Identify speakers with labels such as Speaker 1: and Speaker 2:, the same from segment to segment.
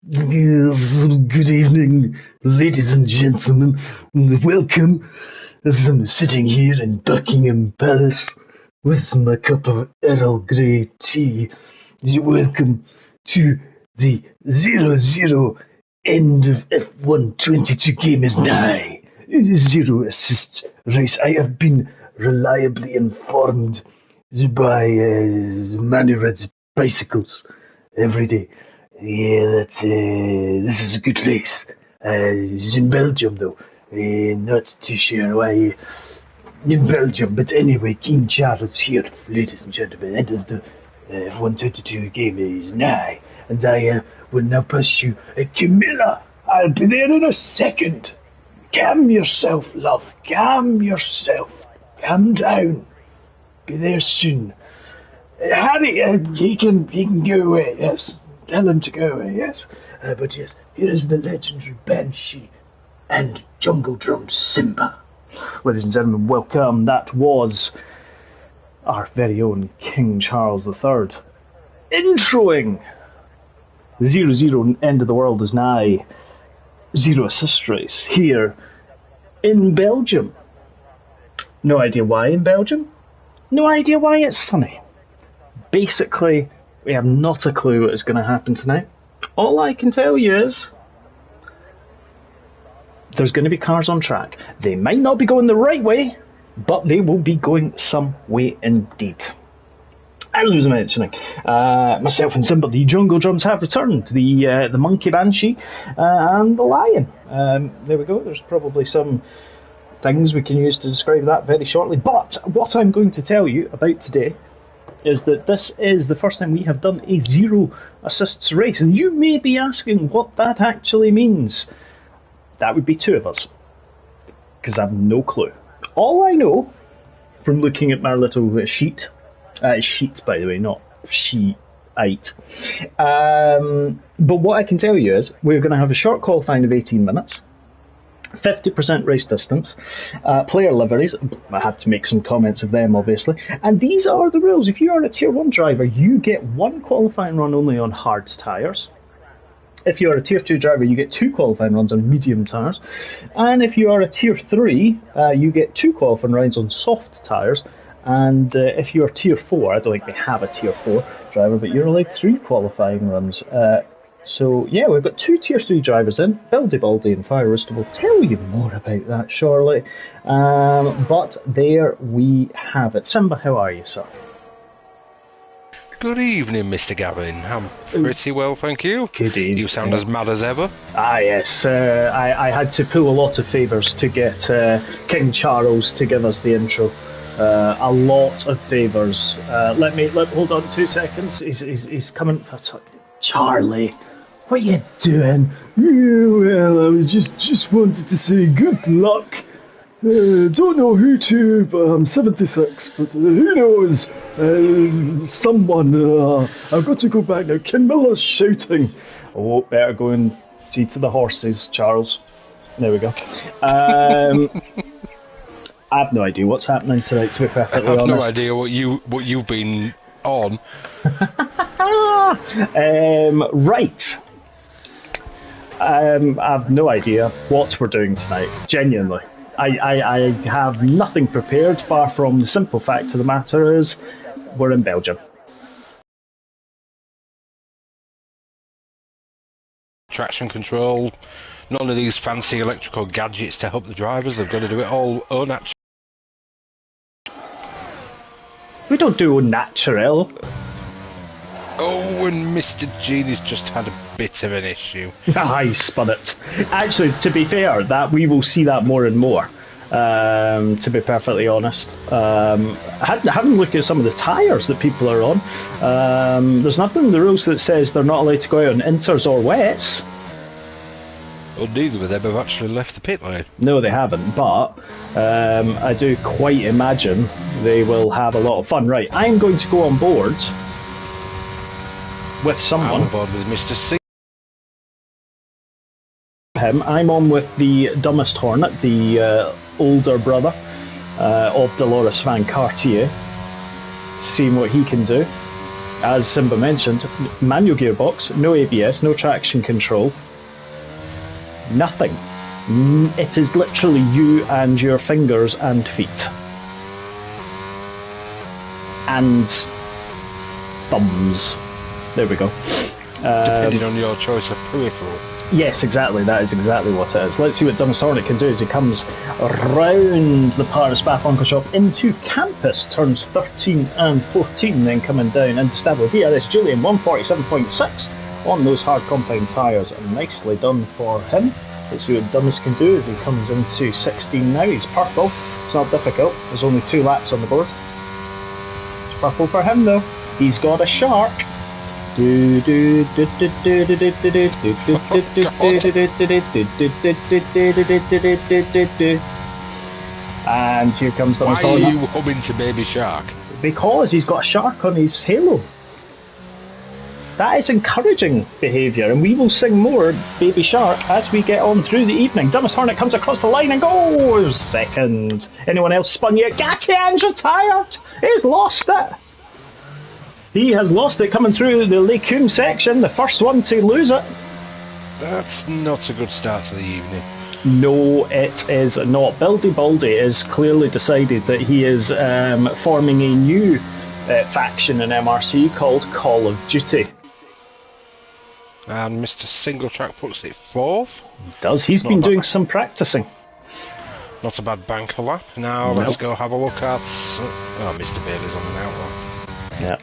Speaker 1: Yes, good evening, ladies and gentlemen, and welcome. As I'm sitting here in Buckingham Palace with my cup of Earl Grey tea. Welcome to the 0-0 end of F1 22 game is Nigh. It is zero assist race. I have been reliably informed by man who rides bicycles every day. Yeah, this is a good race. It's in Belgium though. Not too sure why in Belgium, but anyway, King Charles here, ladies and gentlemen. End of the 122 game is Nigh, and I will now pass you Camilla. I'll be there in a second. Calm yourself, love. Calm yourself. Calm down. Be there soon. Harry, he can go away. Yes. Tell him to go away, yes. But yes, here is the legendary Banshee and Jungle Drum Simba. Ladies and gentlemen, welcome. That was our very own King Charles III. Introing 0-0 end of the world is Nigh. Zero assist race here in Belgium. No idea why in Belgium. No idea why it's sunny. Basically, we have not a clue what is going to happen tonight. All I can tell you is there's going to be cars on track. They might not be going the right way, but they will be going some way indeed. As I was mentioning, myself and Simba, the Jungle Drums have returned. The Monkey Banshee and the Lion. There we go. There's probably some things we can use to describe that very shortly. But what I'm going to tell you about today is that this is the first time we have done a zero assists race. And you may be asking what that actually means. That would be two of us. Because I have no clue. All I know, from looking at my little sheet, sheet by the way, not sheet. But what I can tell you is, we're going to have a short qualifying of 18 minutes. 50% race distance, player liveries. I have to make some comments of them, obviously. And these are the rules. If you are a Tier 1 driver, you get one qualifying run only on hard tyres. If you are a Tier 2 driver, you get two qualifying runs on medium tyres. And if you are a Tier 3, you get two qualifying runs on soft tyres. And if you're Tier 4, I don't think they have a Tier 4 driver, but you're allowed three qualifying runs. So, yeah, we've got two Tier 3 drivers in. Baldy and Fire Rooster will tell you more about that shortly. But there we have it. Simba, how are you, sir?
Speaker 2: Good evening, Mr. Gavin. I'm pretty well, thank you.
Speaker 1: Good evening.
Speaker 2: You sound as mad as ever.
Speaker 1: Ah, yes. I had to pull a lot of favours to get King Charles to give us the intro. A lot of favours. Hold on 2 seconds. He's coming. Charlie. What are you doing? Yeah, well, I just wanted to say good luck. Don't know who to, but I'm 76. But who knows? Someone. I've got to go back now. Camilla's shouting. Oh, better go and see to the horses, Charles. There we go. I have no idea what's happening tonight, to be perfectly honest.
Speaker 2: I have no idea what you've been on.
Speaker 1: Right. I have no idea what we're doing tonight, genuinely. I have nothing prepared, far from the simple fact of the matter is we're in Belgium.
Speaker 2: Traction control, none of these fancy electrical gadgets to help the drivers. They've got to do it all au naturel.
Speaker 1: We don't do au naturel.
Speaker 2: Oh, and Mr. Genie's just had a bit of an issue.
Speaker 1: He spun it. Actually, to be fair, that we will see that more and more. To be perfectly honest, having a look at some of the tyres that people are on, there's nothing in the rules that says they're not allowed to go out on inters or wets.
Speaker 2: Well, neither of them have actually left the pit lane.
Speaker 1: No, they haven't, but I do quite imagine they will have a lot of fun. Right, I'm going to go on board with someone.
Speaker 2: I'm on board with Mr. C.
Speaker 1: I'm on with the dumbest Hornet, the older brother of Dolores Van Cartier, seeing what he can do.
Speaker 3: as Simba mentioned, manual gearbox, no ABS, no traction control, nothing. It is literally you and your fingers and feet. And thumbs. There we go.
Speaker 2: Depending on your choice of peripheral.
Speaker 3: Yes, exactly. That is exactly what it is. Let's see what Dumbest Hornet can do as he comes round the Paris Bath Uncle Shop into Campus, turns 13 and 14, then coming down into Stable DRS Julian 147.6 on those hard compound tyres. Nicely done for him. Let's see what Dumbest can do as he comes into 16 now. He's purple. It's not difficult. There's only 2 laps on the board. It's purple for him though. He's got a shark. And here comes the
Speaker 2: Why are you humming to Baby Shark?
Speaker 3: Because he's got a shark on his halo. That is encouraging behaviour, and we will sing more Baby Shark as we get on through the evening. Dumbest Hornet comes across the line and goes second. Anyone else spun yet? Gatian's retired. He's lost it. He has lost it coming through the Lecum section, the first one to lose it.
Speaker 2: That's not a good start to the evening.
Speaker 3: No, it is not. Bildy Baldy is clearly decided that he is forming a new faction in MRC called Call of Duty.
Speaker 2: And Mr. Singletrack puts it 4th.
Speaker 3: Does. He's been doing some practicing.
Speaker 2: Not a bad banker lap. Now let's go have a look at... Oh, Mr. Bailey's on an outlaw.
Speaker 3: Yeah.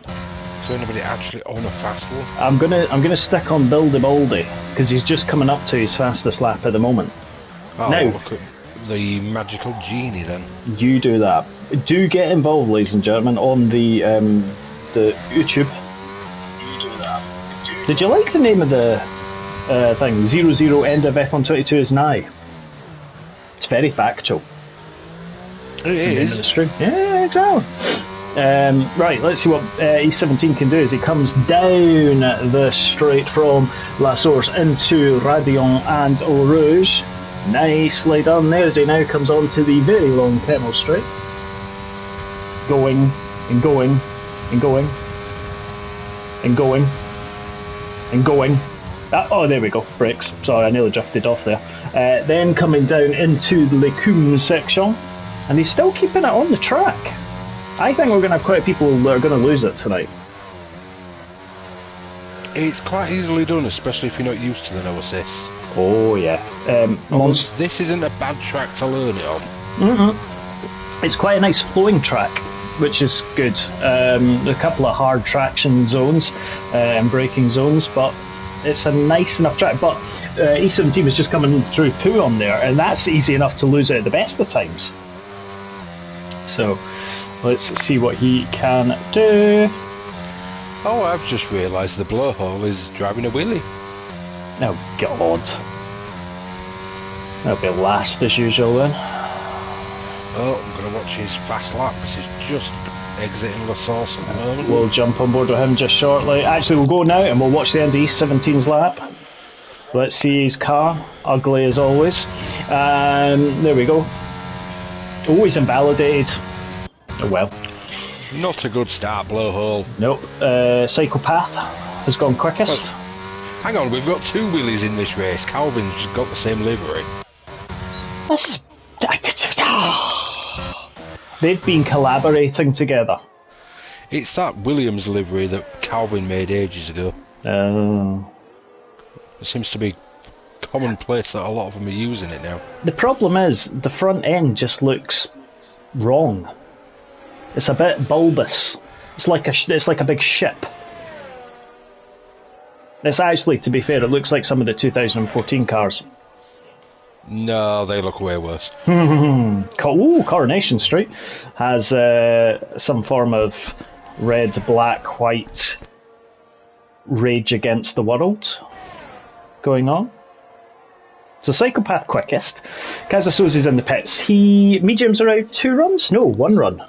Speaker 2: Does anybody actually own a fast one?
Speaker 3: I'm gonna stick on Bildy Baldy because he's just coming up to his fastest lap at the moment.
Speaker 2: Oh,
Speaker 3: now,
Speaker 2: look at the magical genie then.
Speaker 3: You do that. Do get involved, ladies and gentlemen, on the YouTube. You do that. Did you like the name of the thing? 00 end of F122 is Nigh. It's very factual.
Speaker 2: It is.
Speaker 3: The stream. Yeah, exactly. Right, let's see what E17 can do as he comes down the straight from La Source into Radion and Eau Rouge. Nicely done there as he now comes on to the very long Kemmel Straight. Going, and going, and going, and going, and going. Oh, there we go, brakes. Sorry, I nearly drifted off there. Then coming down into the Lecum section, and he's still keeping it on the track. I think we're going to have quite a people that are going to lose it tonight.
Speaker 2: It's quite easily done, especially if you're not used to the no assist.
Speaker 3: Oh yeah.
Speaker 2: This isn't a bad track to learn it on.
Speaker 3: It's quite a nice flowing track, which is good. A couple of hard traction zones and braking zones, but it's a nice enough track. But E17 was just coming through poo on there, and that's easy enough to lose it at the best of times. So let's see what he can do.
Speaker 2: Oh, I've just realised the blowhole is driving a wheelie.
Speaker 3: Oh God. That'll be last as usual then.
Speaker 2: Oh, I'm going to watch his fast lap because he's just exiting La Source at the moment.
Speaker 3: We'll jump on board with him just shortly. Actually, we'll go now and we'll watch the end of E17's lap. Let's see his car. Ugly as always. There we go. Oh, he's invalidated. Oh well.
Speaker 2: Not a good start, blowhole.
Speaker 3: Nope. Psychopath has gone quickest.
Speaker 2: Well, hang on, we've got 2 wheelies in this race. Calvin's got the same livery.
Speaker 3: They've been collaborating together.
Speaker 2: It's that Williams livery that Calvin made ages ago. It seems to be commonplace that a lot of them are using it now.
Speaker 3: The problem is, the front end just looks wrong. It's a bit bulbous. It's like a big ship. It's actually, to be fair, it looks like some of the 2014 cars.
Speaker 2: No, they look way worse.
Speaker 3: Ooh, Coronation Street has some form of red, black, white rage against the world going on. So Psychopath quickest. Casaso's is in the pits. Medium's around 2 runs? No, 1 run.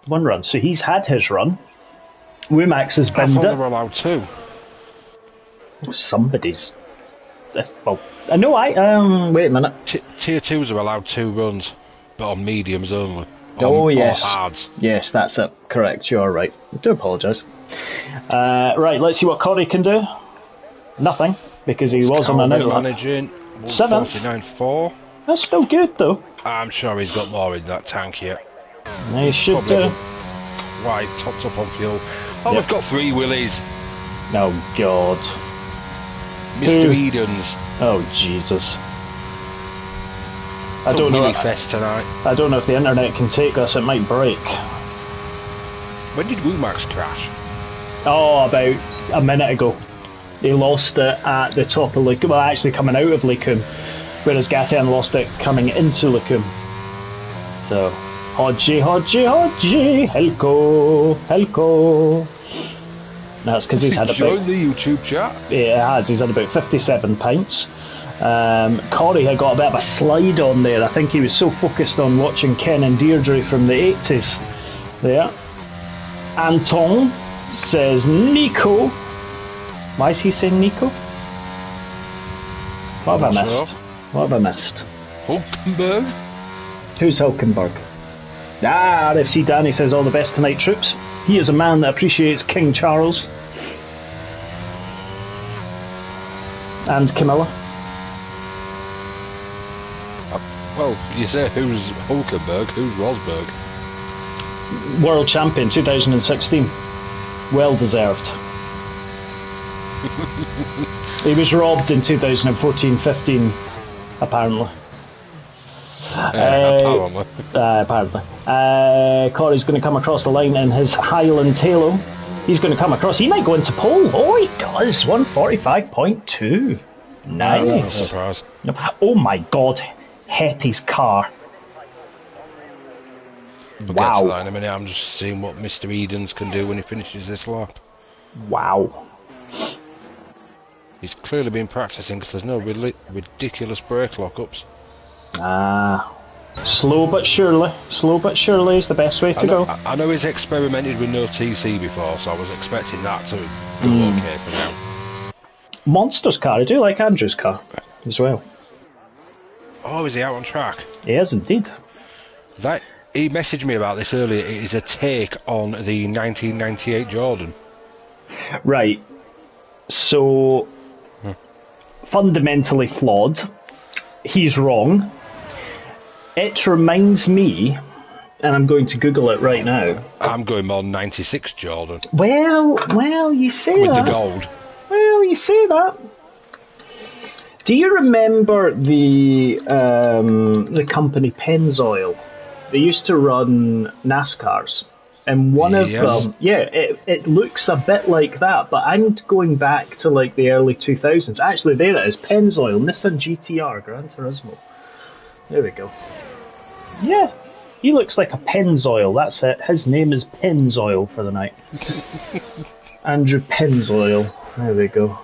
Speaker 3: 1 run. So he's had his run. Wumax has binned
Speaker 2: I thought
Speaker 3: it.
Speaker 2: they were allowed 2.
Speaker 3: Somebody's... Well, no, wait a minute.
Speaker 2: Tier 2s are allowed 2 runs, but on mediums only.
Speaker 3: Oh, yes.
Speaker 2: Or hards.
Speaker 3: Yes, that's it. Correct, you are right. I do apologise. Right, let's see what Corey can do. Nothing, because he was on an outlap.
Speaker 2: Managing,
Speaker 3: 7th.
Speaker 2: 149.4.
Speaker 3: That's still good, though.
Speaker 2: I'm sure he's got more in that tank yet.
Speaker 3: He should
Speaker 2: Probably
Speaker 3: do.
Speaker 2: quite topped up on fuel. Oh,
Speaker 3: Yep.
Speaker 2: we've got 3 Willies.
Speaker 3: Oh, God.
Speaker 2: Mr.
Speaker 3: Who?
Speaker 2: Edens.
Speaker 3: Oh, Jesus.
Speaker 2: It's
Speaker 3: I don't know.
Speaker 2: Willy fest tonight.
Speaker 3: I don't know if the internet can take this. It might break.
Speaker 2: When did Wumax crash?
Speaker 3: Oh, about a minute ago. He lost it at the top of Licum. Well, actually coming out of Licum, whereas Gatian lost it coming into Licum. So, Hodgie, Helco. That's because he's had
Speaker 2: Join
Speaker 3: about...
Speaker 2: the YouTube chat.
Speaker 3: Yeah, it has. He's had about 57 pints. Corey had got a bit of a slide on there. I think he was so focused on watching Ken and Deirdre from the 80s. There. Anton says Nico. Why is he saying Nico? What have I missed?
Speaker 2: Sure.
Speaker 3: What have I missed?
Speaker 2: Hulkenberg.
Speaker 3: Who's Hulkenberg? Ah, RFC Danny says all the best tonight, troops. He is a man that appreciates King Charles. And Camilla.
Speaker 2: Well, you say who's Hulkenberg, who's Rosberg?
Speaker 3: World champion 2016. Well deserved. He was robbed in 2014-15, apparently.
Speaker 2: Apparently.
Speaker 3: Corey's going to come across the line in his Highland Halo. He's going to come across. He might go into pole. Oh, he does. 145.2. Nice.
Speaker 2: No surprise.
Speaker 3: Oh my God. Heppy's car.
Speaker 2: We'll
Speaker 3: Wow.
Speaker 2: get to that in a minute. I'm just seeing what Mr. Edens can do when he finishes this lap.
Speaker 3: Wow.
Speaker 2: He's clearly been practicing because there's no ridiculous brake lockups.
Speaker 3: Ah. Slow but surely. Slow but surely is the best way to go.
Speaker 2: I know he's experimented with no TC before, so I was expecting that to go okay for now.
Speaker 3: Monster's car. I do like Andrew's car as well.
Speaker 2: Oh, is he out on track?
Speaker 3: He is indeed.
Speaker 2: He messaged me about this earlier. It is a take on the 1998 Jordan.
Speaker 3: Right. So, fundamentally flawed. He's wrong. It reminds me, and I'm going to Google it right now.
Speaker 2: I'm going more 96 Jordan.
Speaker 3: Well, you say
Speaker 2: With
Speaker 3: that.
Speaker 2: the gold.
Speaker 3: Well, you say that. Do you remember the company Pennzoil? They used to run NASCARs. And one of them, it looks a bit like that, but I'm going back to like the early 2000s. Actually, there it is, Pennzoil, Nissan GTR, Gran Turismo. There we go. Yeah, he looks like a Pennzoil, that's it. His name is Pennzoil for the night. Andrew Pennzoil, there we go.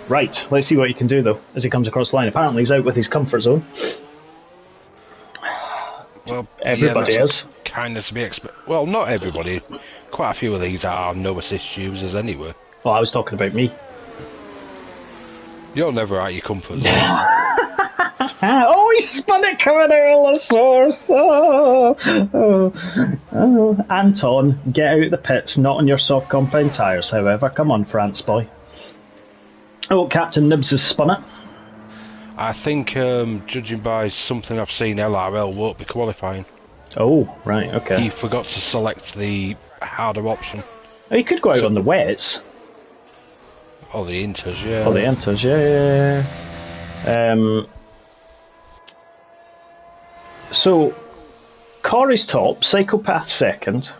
Speaker 3: Right, let's see what he can do though, as he comes across the line. Apparently he's out with his comfort zone.
Speaker 2: Well,
Speaker 3: everybody is.
Speaker 2: Kind of to be expected. Well, not everybody. Quite a few of these are no assist users anyway.
Speaker 3: Well, I was talking about me.
Speaker 2: You're never out your comfort zone.
Speaker 3: Oh, he spun it coming out of the source. Oh. Anton, get out the pits, not on your soft compound tyres, however. Come on, France boy. Oh, Captain Nibs has spun it.
Speaker 2: I think, judging by something I've seen, LRL won't be qualifying.
Speaker 3: Oh, right, okay.
Speaker 2: He forgot to select the harder option.
Speaker 3: Oh, he could go out on the wets.
Speaker 2: Or the inters, yeah.
Speaker 3: Or the inters, yeah. So, Corey's top, Psychopath second,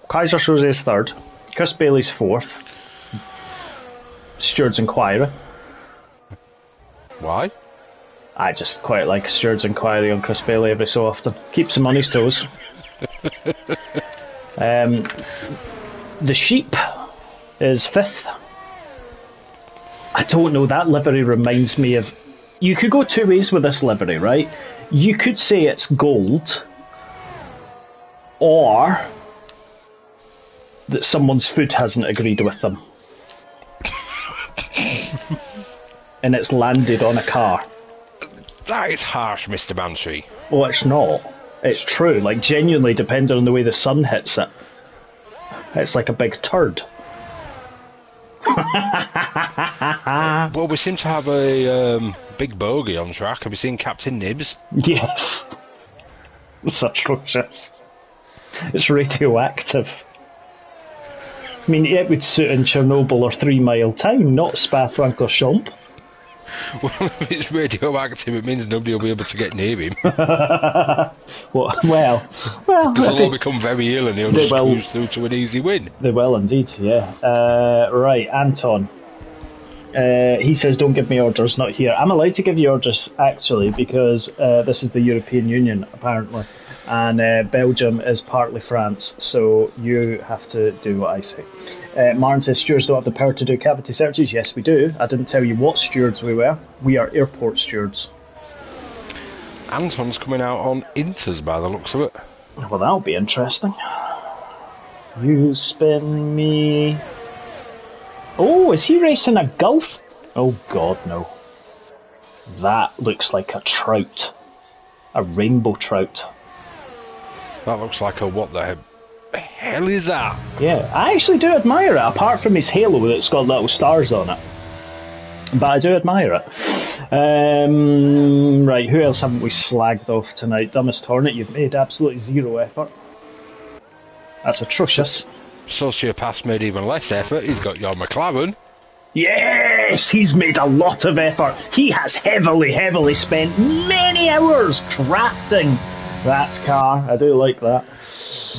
Speaker 3: Kaiser Soze's third, Chris Bailey's fourth, Steward's Inquiry.
Speaker 2: Why?
Speaker 3: I just quite like a Steward's Inquiry on Chris Bailey every so often. Keeps him on his toes. The Sheep is fifth. I don't know, that livery reminds me of... You could go two ways with this livery, right? You could say it's gold, or that someone's food hasn't agreed with them. And it's landed on a car.
Speaker 2: That is harsh, Mr. Banshee.
Speaker 3: Oh, it's not. It's true, like genuinely depending on the way the sun hits it. It's like a big turd.
Speaker 2: Well, we seem to have a big bogey on track. Have you seen Captain Nibs?
Speaker 3: Yes. It's atrocious. It's radioactive. I mean, it would suit in Chernobyl or 3 Mile Town, not Spa-Francorchamps.
Speaker 2: Well, if it's radioactive, it means nobody will be able to get near him.
Speaker 3: Well,
Speaker 2: Because they'll all become very ill and he'll just cruise through to an easy win.
Speaker 3: They will indeed, yeah. Right, Anton. He says, don't give me orders, not here. I'm allowed to give you orders, actually, because this is the European Union, apparently. And Belgium is partly France, so you have to do what I say. Martin says, stewards don't have the power to do cavity searches. Yes, we do. I didn't tell you what stewards we were. We are airport stewards.
Speaker 2: Anton's coming out on Inters by the looks of it.
Speaker 3: Well, that'll be interesting. You spin me... Oh, is he racing a Gulf? Oh, God, no. That looks like a trout. A rainbow trout.
Speaker 2: That looks like a what the hell is that?
Speaker 3: Yeah, I actually do admire it, apart from his halo that's got little stars on it. But I do admire it. Right, who else haven't we slagged off tonight? Dumbest Hornet, you've made absolutely zero effort. That's atrocious.
Speaker 2: Sociopath's made even less effort. He's got your McLaren.
Speaker 3: Yes, he's made a lot of effort. He has heavily spent many hours crafting that car. I do like that.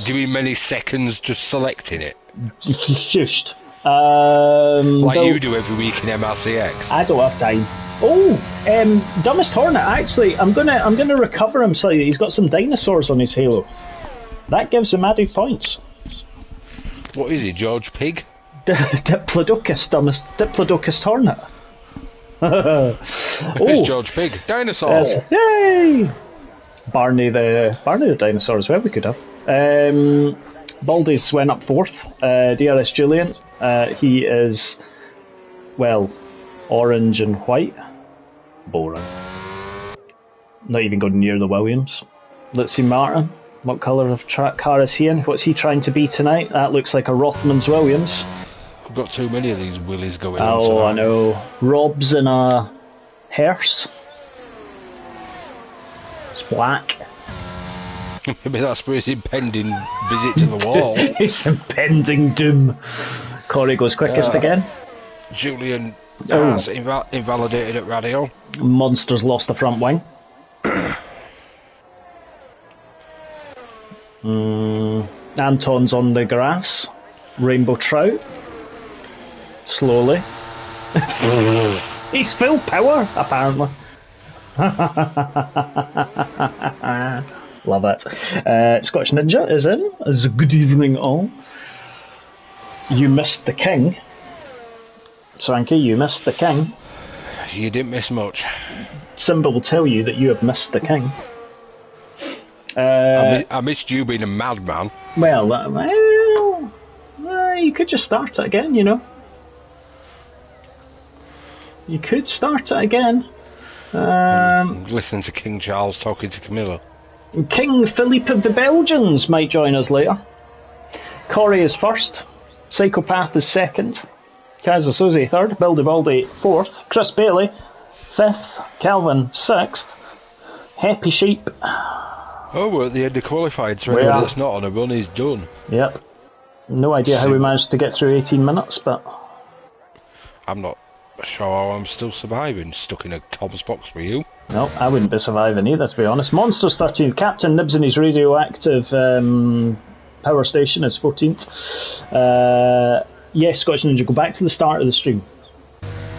Speaker 2: Do you mean many seconds just selecting it?
Speaker 3: Shushed.
Speaker 2: Like you do every week in MRCX.
Speaker 3: I don't have time. Oh, Dumbest Hornet. Actually, I'm gonna recover him slightly. He's got some dinosaurs on his halo. That gives him added points.
Speaker 2: What is he, George Pig?
Speaker 3: Diplodocus Hornet.
Speaker 2: Who's George Pig? Dinosaurs.
Speaker 3: Yay! Barney the dinosaur as well. We could have. Baldy's went up fourth. DRS Julian. He is, well, orange and white. Boring. Not even going near the Williams. Let's see, Martin. What colour of track car is he in? What's he trying to be tonight? That looks like a Rothmans Williams.
Speaker 2: We've got too many of these Willies going on tonight.
Speaker 3: Oh, I know. Rob's in a hearse. It's black.
Speaker 2: Maybe that's for his impending visit to the wall.
Speaker 3: His impending doom. Corey goes quickest again.
Speaker 2: Julian has invalidated at radio.
Speaker 3: Monster's lost the front wing. Anton's on the grass. Rainbow trout. Slowly. He's full power, apparently. Love it. Scottish Ninja is in. It's a good evening all. You missed the king. Swanky, you missed the king.
Speaker 2: You didn't miss much.
Speaker 3: Simba will tell you that you have missed the king.
Speaker 2: I missed you being a madman.
Speaker 3: Well, you could just start it again, you know. You could start it again.
Speaker 2: Listen to King Charles talking to Camilla.
Speaker 3: King Philippe of the Belgians might join us later. Corey is first. Psychopath is second. Kaiser Susie third. Bildy fourth. Chris Bailey fifth. Calvin sixth. Happy Sheep.
Speaker 2: Oh, we're at the end of qualified, so anyone that's not on a run is done.
Speaker 3: Yep. No idea how we managed to get through 18 minutes, but...
Speaker 2: I'm not sure how I'm still surviving, stuck in a comms box with you.
Speaker 3: No, I wouldn't be surviving either, to be honest. Monsters 13th. Captain Nibs in his radioactive power station is 14th. Yes, Scottish Ninja, go back to the start of the stream.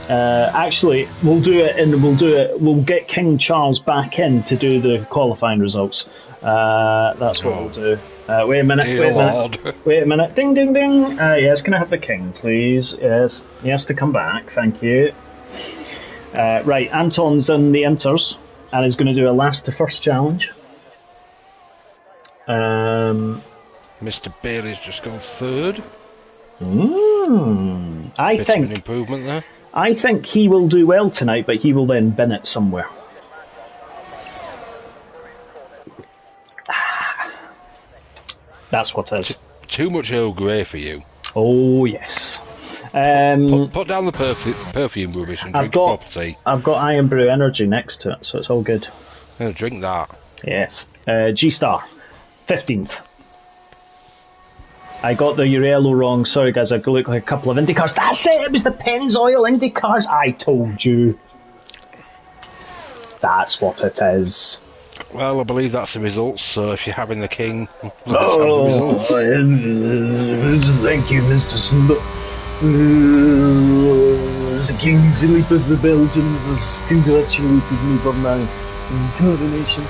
Speaker 3: Actually, we'll we'll get King Charles back in to do the qualifying results. That's what we'll do. Wait a minute. Ding, ding, ding. Yes, can I have the king, please? Yes. He has to come back, thank you. Right, Anton's in the Inters and is going to do a last to first challenge.
Speaker 2: Mr. Bailey's just gone third.
Speaker 3: I
Speaker 2: Bit
Speaker 3: think
Speaker 2: of an improvement there.
Speaker 3: I think he will do well tonight, but he will then bin it somewhere. That's what it is.
Speaker 2: Too much Earl Grey for you.
Speaker 3: Oh, yes.
Speaker 2: Put down the perfume rubbish and drink your proper tea.
Speaker 3: I've got Iron Brew Energy next to it, so it's all good.
Speaker 2: Drink that.
Speaker 3: Yes. G-Star, 15th. I got the Urello wrong. Sorry, guys, I look like a couple of IndyCars. That's it! It was the Pennzoil IndyCars. I told you. That's what it is.
Speaker 2: Well, I believe that's the results, so if you're having the king, let's have the results.
Speaker 1: Thank you, Mr. Simba. The King Philip of the Belgians has congratulated me on my coronation.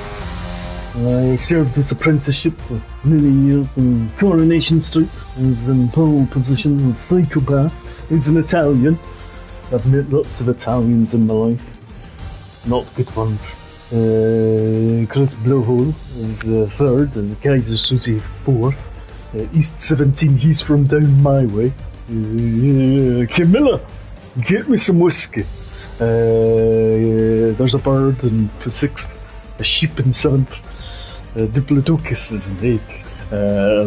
Speaker 1: I served this apprenticeship for many years in Coronation Street. I was in pole position with Psychopath. He's an Italian. I've met lots of Italians in my life. Not good ones. Chris Blowhole is third and Kaiser Susie fourth. East 17, he's from down my way. Camilla, get me some whiskey. There's a bird in sixth, a sheep in seventh. Diplodocus is in eighth.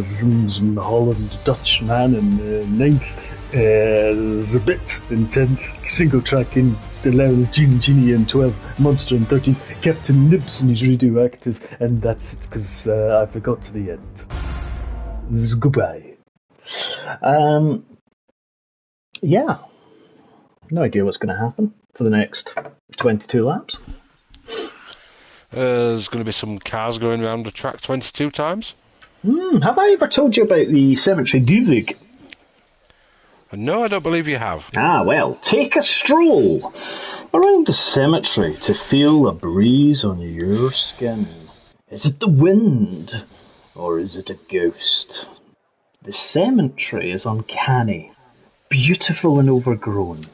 Speaker 1: Zoom Holland Dutch man in ninth. There's a bit in 10th, single track in still 11th, Genie in 12th, Monster in 13th, Captain Nibs and he's radioactive, and that's it because I forgot to the end. This is goodbye. Yeah, no idea what's going to happen for the next 22 laps.
Speaker 2: There's going to be some cars going around the track 22 times.
Speaker 3: Have I ever told you about the Cemetery Duvig?
Speaker 2: No, I don't believe you have.
Speaker 3: Ah, well, take a stroll around the cemetery to feel a breeze on your skin. Is it the wind, or is it a ghost? The cemetery is uncanny, beautiful and overgrown.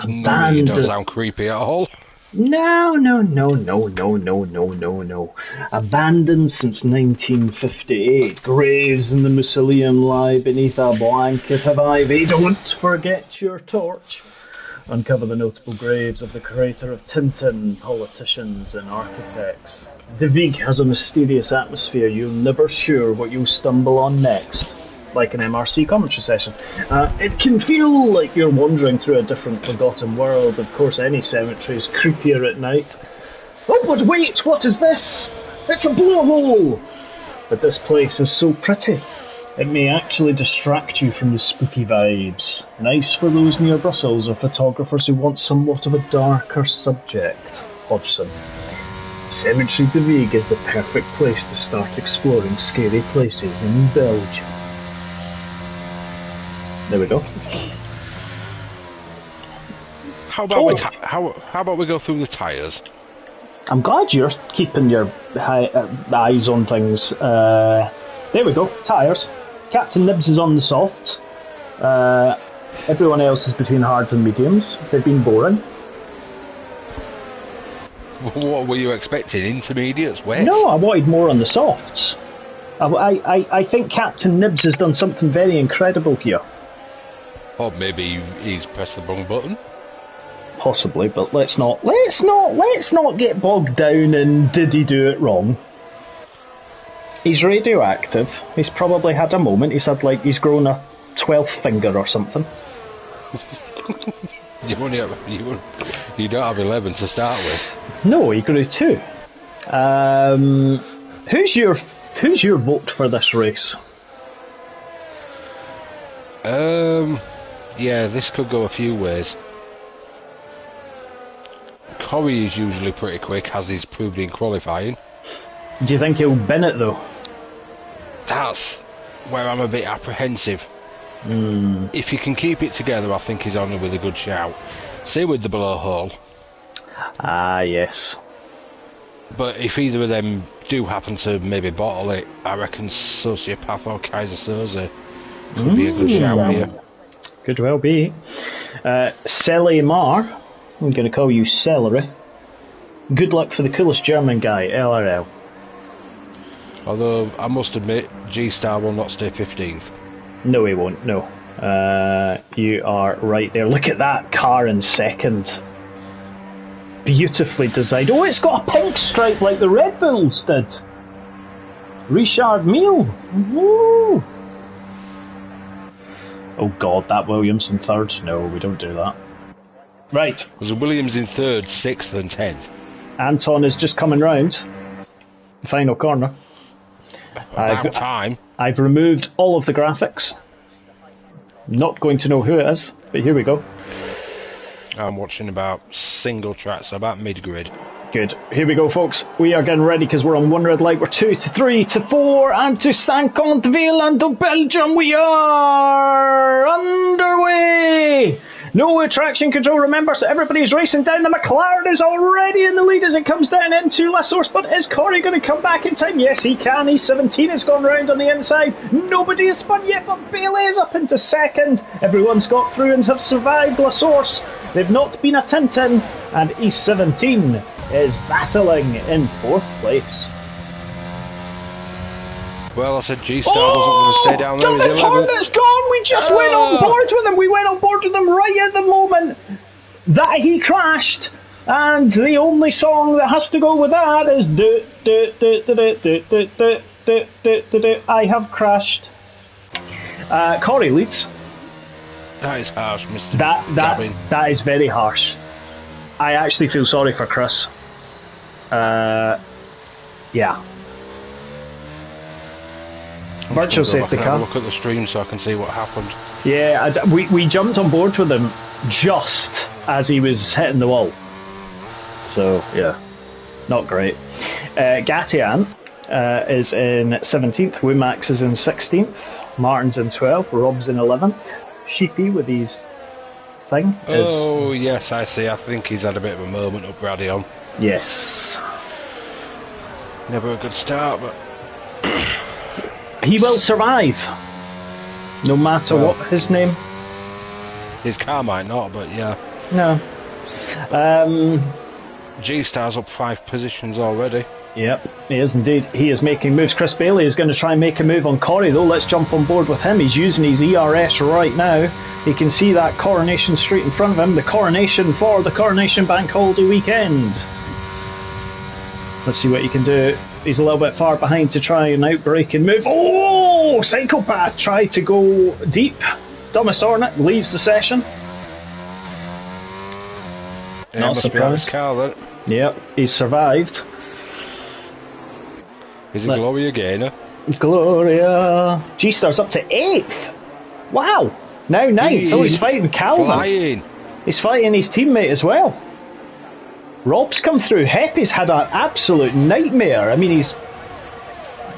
Speaker 2: No, you don't sound creepy at all.
Speaker 3: No. Abandoned since 1958. Graves in the mausoleum lie beneath a blanket of ivy. Don't forget your torch. Uncover the notable graves of the creator of Tintin, politicians and architects. De Vigue has a mysterious atmosphere. You're never sure what you'll stumble on next. Like an MRC commentary session. It can feel like you're wandering through a different forgotten world. Of course, any cemetery is creepier at night. Oh, but wait, what is this? It's a blowhole! But this place is so pretty. It may actually distract you from the spooky vibes. Nice for those near Brussels or photographers who want somewhat of a darker subject. Hodgson. Cemetery de Vigue is the perfect place to start exploring scary places in Belgium. There we go.
Speaker 2: How about how about we go through the tyres?
Speaker 3: I'm glad you're keeping your eyes on things. There we go. Tyres. Captain Nibs is on the softs. Everyone else is between hards and mediums. They've been boring.
Speaker 2: What were you expecting? Intermediates? Wet?
Speaker 3: No, I wanted more on the softs. I think Captain Nibs has done something very incredible here.
Speaker 2: Or maybe he's pressed the wrong button.
Speaker 3: Possibly, but let's not get bogged down in did he do it wrong. He's radioactive. He's probably had a moment. He's grown a 12th finger or something.
Speaker 2: You don't have 11 to start with.
Speaker 3: No, he grew 2. Who's your vote for this race?
Speaker 2: Yeah, this could go a few ways. Corey is usually pretty quick, as he's proved in qualifying.
Speaker 3: Do you think he'll bin it though?
Speaker 2: That's where I'm a bit apprehensive. If he can keep it together, I think he's on with a good shout. Same with the blowhole.
Speaker 3: Ah, yes.
Speaker 2: But if either of them do happen to maybe bottle it, I reckon Sociopath or Kaiser Soze could be a good shout here.
Speaker 3: Could well be. Selly Mar, I'm going to call you Celery. Good luck for the coolest German guy, LRL.
Speaker 2: Although, I must admit, G-Star will not stay 15th.
Speaker 3: No, he won't, no. You are right there. Look at that car in second. Beautifully designed. Oh, it's got a pink stripe like the Red Bulls did. Richard Mille. Woo! Oh God, that Williams in third. No, we don't do that. Right.
Speaker 2: Was Williams in third, 6th and 10th?
Speaker 3: Anton is just coming round. The final corner.
Speaker 2: About time.
Speaker 3: I've removed all of the graphics. Not going to know who it is, but here we go.
Speaker 2: I'm watching about single tracks, about mid-grid.
Speaker 3: Good. Here we go, folks. We are getting ready because we're on one red light. We're 2 to 3 to 4 and to Saint-Contville and to Belgium. We are underway. No traction control, remember, so everybody's racing down. The McLaren is already in the lead as it comes down into La Source, but is Corey going to come back in time? Yes, he can. He's 17, has gone round on the inside. Nobody has spun yet, but Bailey is up into second. Everyone's got through and have survived La Source. They've not been a Tintin, and East 17 is battling in 4th place.
Speaker 2: Well, I said G-Star wasn't going to stay down there.
Speaker 3: Thomas Horner's gone! We just went on board with him! We went on board with him right at the moment that he crashed! And the only song that has to go with that is I have crashed. Corey leads.
Speaker 2: That is harsh, Mr. Gavin.
Speaker 3: That is very harsh. I actually feel sorry for Chris. Yeah. Virtual safety car.
Speaker 2: Have a look at the stream so I can see what happened.
Speaker 3: Yeah, we jumped on board with him just as he was hitting the wall. So, yeah, not great. Gatian is in 17th, Wimax is in 16th, Martin's in 12th, Rob's in 11th. Sheepy with his thing.
Speaker 2: Yes, I see. I think he's had a bit of a moment up Radion.
Speaker 3: Yes.
Speaker 2: Never a good start, but...
Speaker 3: He will survive, no matter what his name.
Speaker 2: His car might not, but yeah.
Speaker 3: No.
Speaker 2: G-Star's up 5 positions already.
Speaker 3: Yep, he is indeed. He is making moves. Chris Bailey is going to try and make a move on Corey, though. Let's jump on board with him. He's using his ERS right now. He can see that Coronation Street in front of him. The coronation for the Coronation Bank Holiday weekend. Let's see what he can do. He's a little bit far behind to try an outbreak and move. Oh! Psychopath tried to go deep. Thomas Ornick leaves the session.
Speaker 2: Yeah,
Speaker 3: Not surprised.
Speaker 2: Car, then.
Speaker 3: Yep, he's survived.
Speaker 2: Is it Gloria Gaynor?
Speaker 3: Gloria. G-Star's up to 8th. Wow. Now 9th. Oh, he's fighting Calvin.
Speaker 2: Flying.
Speaker 3: He's fighting his teammate as well. Rob's come through. Heppy's had an absolute nightmare. I mean, he's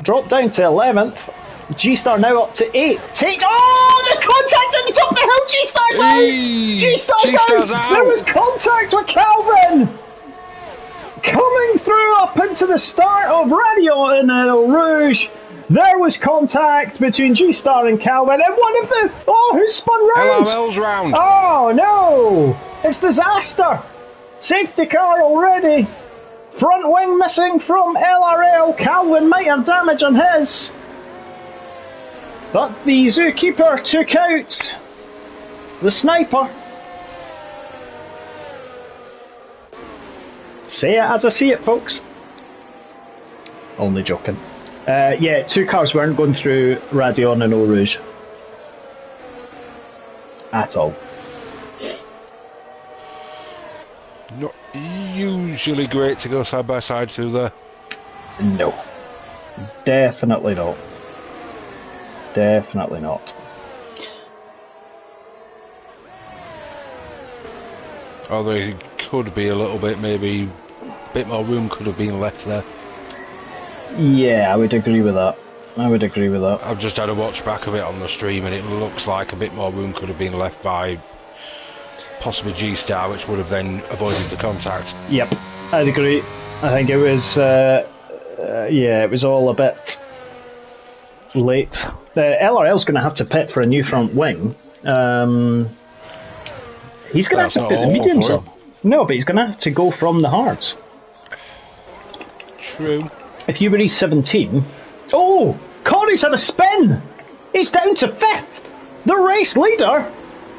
Speaker 3: dropped down to 11th. G-Star now up to 8th. Oh, there's contact at the top of the hill. G-Star's out. G-Star's out. There was contact with Calvin. Coming through up into the start of Radio in Eau Rouge. There was contact between G-Star and Calvin, and one of them. Oh, who's spun round?
Speaker 2: LRL's round.
Speaker 3: Oh no! It's disaster. Safety car already. Front wing missing from LRL. Calvin might have damage on his. But the zookeeper took out the sniper. Say it as I see it, folks. Only joking. Yeah, 2 cars weren't going through Radion and Eau Rouge. At all.
Speaker 2: Not usually great to go side by side through there.
Speaker 3: No. Definitely not. Definitely not.
Speaker 2: Although it could be a little bit, maybe a bit more room could have been left there.
Speaker 3: Yeah, I would agree with that.
Speaker 2: I've just had a watch back of it on the stream and it looks like a bit more room could have been left by possibly G-Star, which would have then avoided the contact.
Speaker 3: Yep, I'd agree. I think it was, yeah, it was all a bit late. LRL's going to have to pit for a new front wing. He's going to have to put the mediums up. No, but he's going to have to go from the hards.
Speaker 2: True.
Speaker 3: If you were E17... Oh! Corey's had a spin! He's down to 5th! The race leader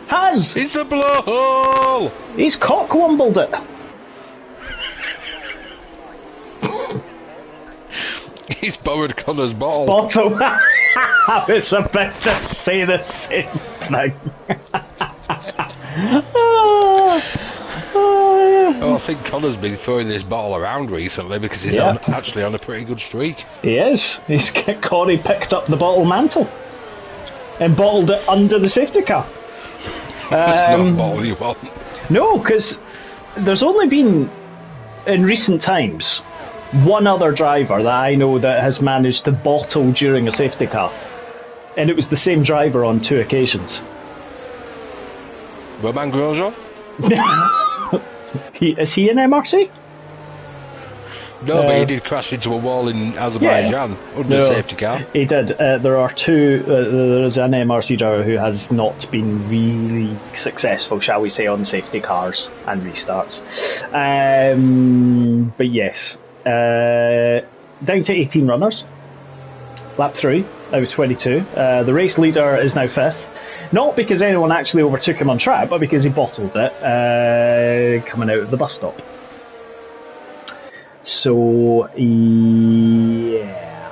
Speaker 3: has...
Speaker 2: He's the blowhole!
Speaker 3: He's cockwombled it.
Speaker 2: He's borrowed Connor's bottle.
Speaker 3: Bottle. I was about to say the same thing.
Speaker 2: Oh, I think Connor's been throwing this bottle around recently because he's actually on a pretty good streak.
Speaker 3: He is. Corey picked up the bottle mantle and bottled it under the safety car.
Speaker 2: It's not a bottle you want.
Speaker 3: No, because there's only been, in recent times, one other driver that I know that has managed to bottle during a safety car. And it was the same driver on 2 occasions.
Speaker 2: Romain Grosjean?
Speaker 3: Is he in MRC?
Speaker 2: No, but he did crash into a wall in Azerbaijan under a safety car.
Speaker 3: He did. There are 2. There is an MRC driver who has not been really successful, shall we say, on safety cars and restarts. But yes, down to 18 runners. Lap 3 out of 22. The race leader is now 5th. Not because anyone actually overtook him on track, but because he bottled it coming out of the bus stop. So, yeah,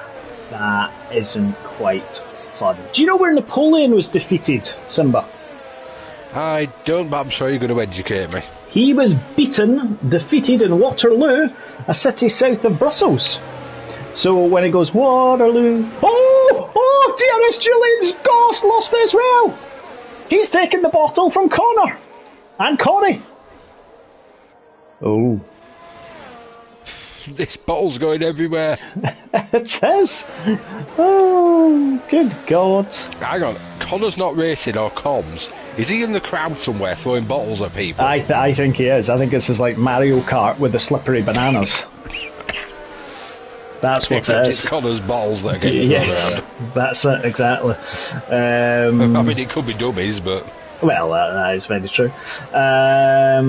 Speaker 3: that isn't quite fun. Do you know where Napoleon was defeated, Simba?
Speaker 2: I don't, but I'm sure you're going to educate me.
Speaker 3: He was defeated in Waterloo, a city south of Brussels. So when he goes, Waterloo, oh, dearest Julian's lost as well. He's taken the bottle from Connor and Corey. Oh.
Speaker 2: This bottle's going everywhere.
Speaker 3: It is. Oh, good God.
Speaker 2: Hang on, Connor's not racing or comms. Is he in the crowd somewhere throwing bottles at people?
Speaker 3: I think he is. I think this is like Mario Kart with the slippery bananas. That's what
Speaker 2: Except
Speaker 3: it is.
Speaker 2: It's Connor's bottles that are getting thrown around.
Speaker 3: That's it, exactly.
Speaker 2: I mean, it could be dummies, but...
Speaker 3: Well, that is very true.
Speaker 2: I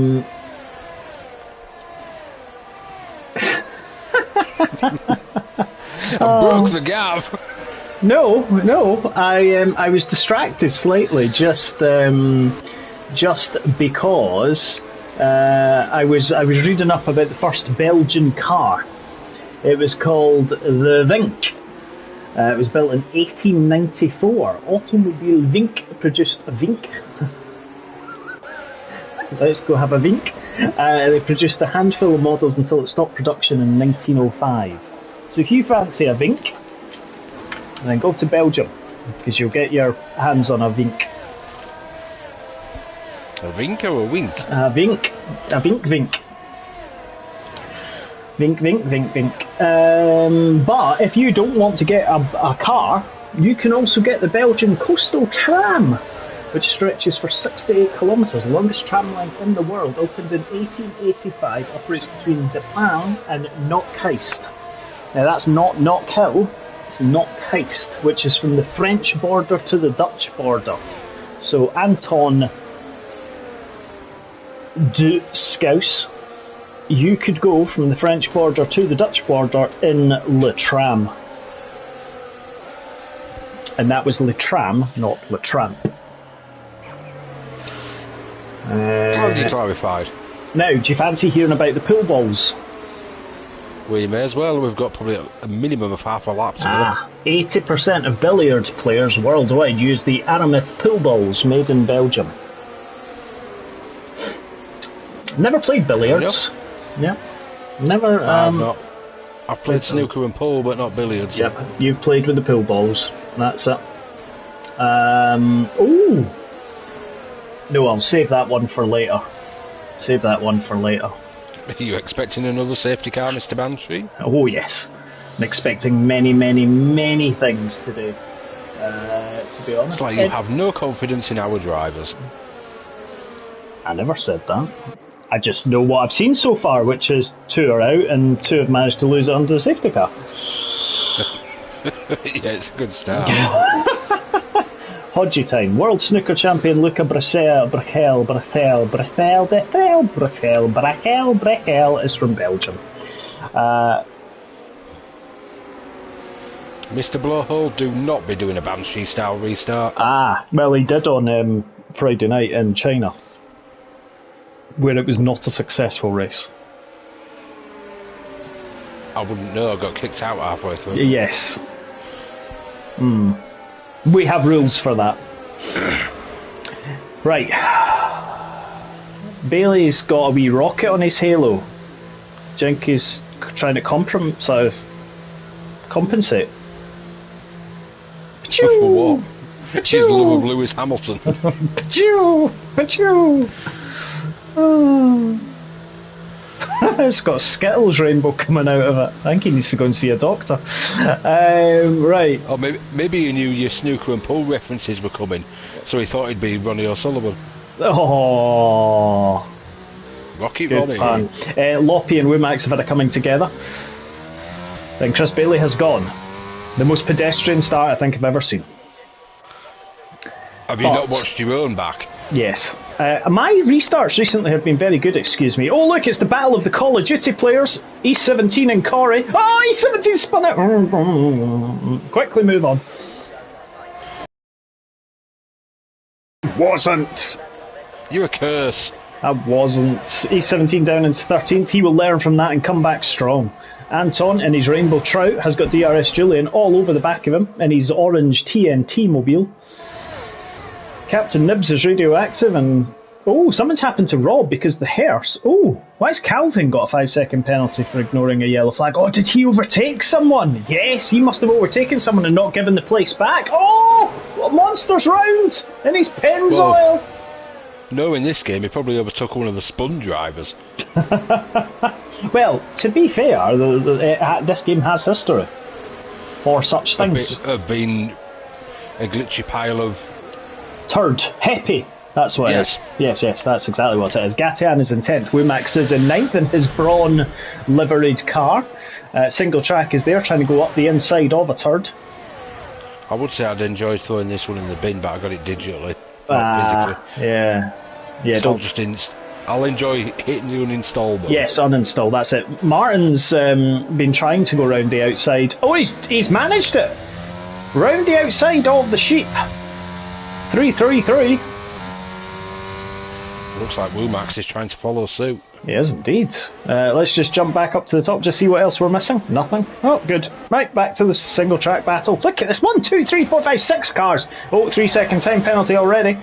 Speaker 2: broke the gaff.
Speaker 3: No. I was distracted slightly, just because I was reading up about the first Belgian car. It was called the Vink. It was built in 1894. Automobile Vink produced a Vink. Let's go have a Vink. They produced a handful of models until it stopped production in 1905. So if you fancy a Vink, then go to Belgium, because you'll get your hands on a Vink.
Speaker 2: A Vink or a wink?
Speaker 3: A Vink. A Vink. Vink. But if you don't want to get a car, you can also get the Belgian Coastal Tram, which stretches for 68 kilometres, the longest tram line in the world. Opened in 1885, operates between De Paan and Knockheist. Now that's not Knockhill, it's Knockheist, which is from the French border to the Dutch border. So Anton de Scouse, you could go from the French border to the Dutch border in Le Tram. And that was Le Tram, not Le Tramp.
Speaker 2: Glad you clarified.
Speaker 3: Now, do you fancy hearing about the pool balls?
Speaker 2: We may as well. We've got probably a minimum of half a lap to go.
Speaker 3: 80% of billiard players worldwide use the Aramith pool balls made in Belgium. Never played billiards. Yeah. Never.
Speaker 2: I've not. I've played snooker and pool, but not billiards.
Speaker 3: Yep, you've played with the pool balls. That's it. Ooh. No, I'll save that one for later.
Speaker 2: Are you expecting another safety car, Mr. Banshee?
Speaker 3: Oh yes. I'm expecting many, many, many things to do. To be honest.
Speaker 2: It's like you have no confidence in our drivers.
Speaker 3: I never said that. I just know what I've seen so far, which is 2 are out and 2 have managed to lose it under the safety car.
Speaker 2: Yeah, it's a good start.
Speaker 3: Hodgie time. World snooker champion Luca Brachel is from Belgium.
Speaker 2: Mr. Blowhole, do not be doing a Banshee style restart.
Speaker 3: Well, he did on Friday night in China, where it was not a successful race.
Speaker 2: I wouldn't know. I got kicked out halfway through.
Speaker 3: Yes. We have rules for that. Right. Bailey's got a wee rocket on his halo. Jinky's trying to compensate.
Speaker 2: For what? She's love of Lewis Hamilton.
Speaker 3: Pachoo! Pachoo! Oh. It's got Skittles rainbow coming out of it. I think he needs to go and see a doctor. Right.
Speaker 2: Or maybe he knew your snooker and pool references were coming, so he thought he'd be Ronnie O'Sullivan.
Speaker 3: Oh.
Speaker 2: Rocky
Speaker 3: Good
Speaker 2: Ronnie.
Speaker 3: Loppy and Womax have had a coming together. Then Chris Bailey has gone. The most pedestrian start I think I've ever seen.
Speaker 2: Have you not watched your own back?
Speaker 3: Yes. My restarts recently have been very good, excuse me. Oh, look, it's the battle of the Call of Duty players. E17 and Corey. Oh, E17 spun it. Quickly move on. Wasn't.
Speaker 2: You're a curse.
Speaker 3: I wasn't. E17 down into 13th. He will learn from that and come back strong. Anton in his Rainbow Trout has got DRS Julian all over the back of him in his orange TNT mobile. Captain Nibs is radioactive and... Oh, something's happened to Rob because the hearse... Oh, why's Calvin got a 5-second penalty for ignoring a yellow flag? Oh, did he overtake someone? Yes, he must have overtaken someone and not given the place back. Oh, what monster's round in his Pennzoil.
Speaker 2: No, in this game he probably overtook one of the spun drivers.
Speaker 3: Well, to be fair, this game has history for such things.
Speaker 2: Have been a glitchy pile of...
Speaker 3: Turd. Happy. That's what it is. Yes, that's exactly what it is. Gatian is in 10th. Womax is in 9th in his Braun liveried car. Single track is there, trying to go up the inside of a turd.
Speaker 2: I would say I'd enjoy throwing this one in the bin, but I got it digitally, not physically.
Speaker 3: Yeah,
Speaker 2: so I'll enjoy hitting the uninstall button.
Speaker 3: Yes, uninstall, that's it. Martin's been trying to go round the outside. Oh, he's managed it! Round the outside of the sheep. 333.
Speaker 2: Looks like Womax is trying to follow suit.
Speaker 3: He is indeed. Let's just jump back up to the top, just see what else we're missing. Nothing. Oh, good. Right, back to the single track battle. Look at this. 1, 2, 3, 4, 5, 6 cars. Oh, 3-second time penalty already.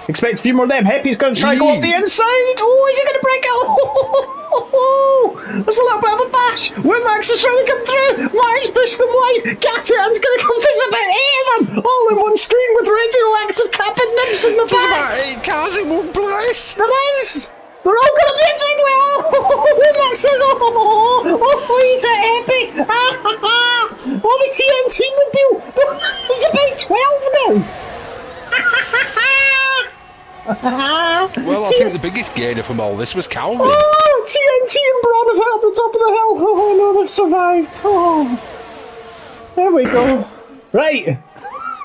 Speaker 3: Expect a few more of them. Heppy's going to try and go up the inside. Oh, is he going to break it? Oh, there's a little bit of a bash. Womax is trying to come through. Martin's pushed them wide. Gatian's going to come through. There's about 8 of them. All in one screen with radioactive Cap and Nibs in the back.
Speaker 2: There's about 8 cars in one place.
Speaker 3: There is. They're all going to the inside. Womax says, he's a Heppy. Oh, the TNT mobile. There's about 12 now.
Speaker 2: Well, I think the biggest gainer from all this was Calvin.
Speaker 3: Oh, TNT and Braun have hit up the top of the hill. Oh no, they've survived. Oh, there we go. Right,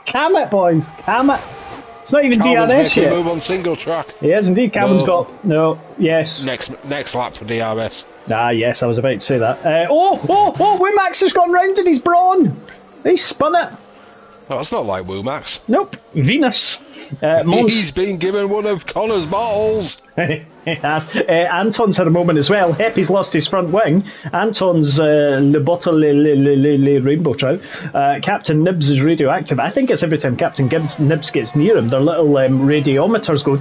Speaker 3: cam it, boys, cam it. It's not even
Speaker 2: Calvin's
Speaker 3: DRS yet.
Speaker 2: Move on single track.
Speaker 3: Yes, indeed. Calvin's got yes.
Speaker 2: Next lap for DRS.
Speaker 3: Ah, yes, I was about to say that. Womax has gone round in his Braun. He spun it.
Speaker 2: Oh, that's not like Womax.
Speaker 3: Nope, Venus.
Speaker 2: He's been given one of Connor's bottles.
Speaker 3: He has. Anton's had a moment as well. Heppy's lost his front wing. Anton's Le Bottle Rainbow Trout. Captain Nibs is radioactive. I think it's every time Captain Nibs gets near him, their little radiometers go.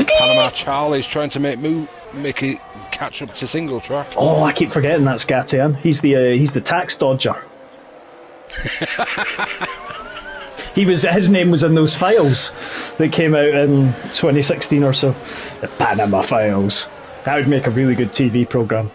Speaker 2: Panama Charlie's trying to make it catch up to single track.
Speaker 3: Oh, I keep forgetting that's Gatian. He's the tax dodger. His name was in those files that came out in 2016 or so. The Panama Files. That would make a really good TV programme.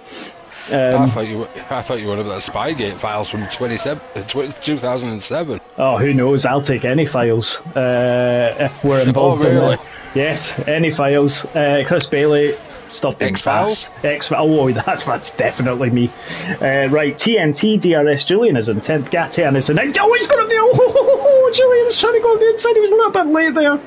Speaker 2: I thought you were about that Spygate files from 2007.
Speaker 3: Oh, who knows? I'll take any files if we're involved in it. Yes, any files. Chris Bailey. Stop being
Speaker 2: X-Files?
Speaker 3: X-Files. Oh, that's definitely me. Right, TNT, DRS, Julian is in 10th. Gatian is in 9th. Oh, he's got up the... Julian's trying to go on the inside. He was a little bit late there.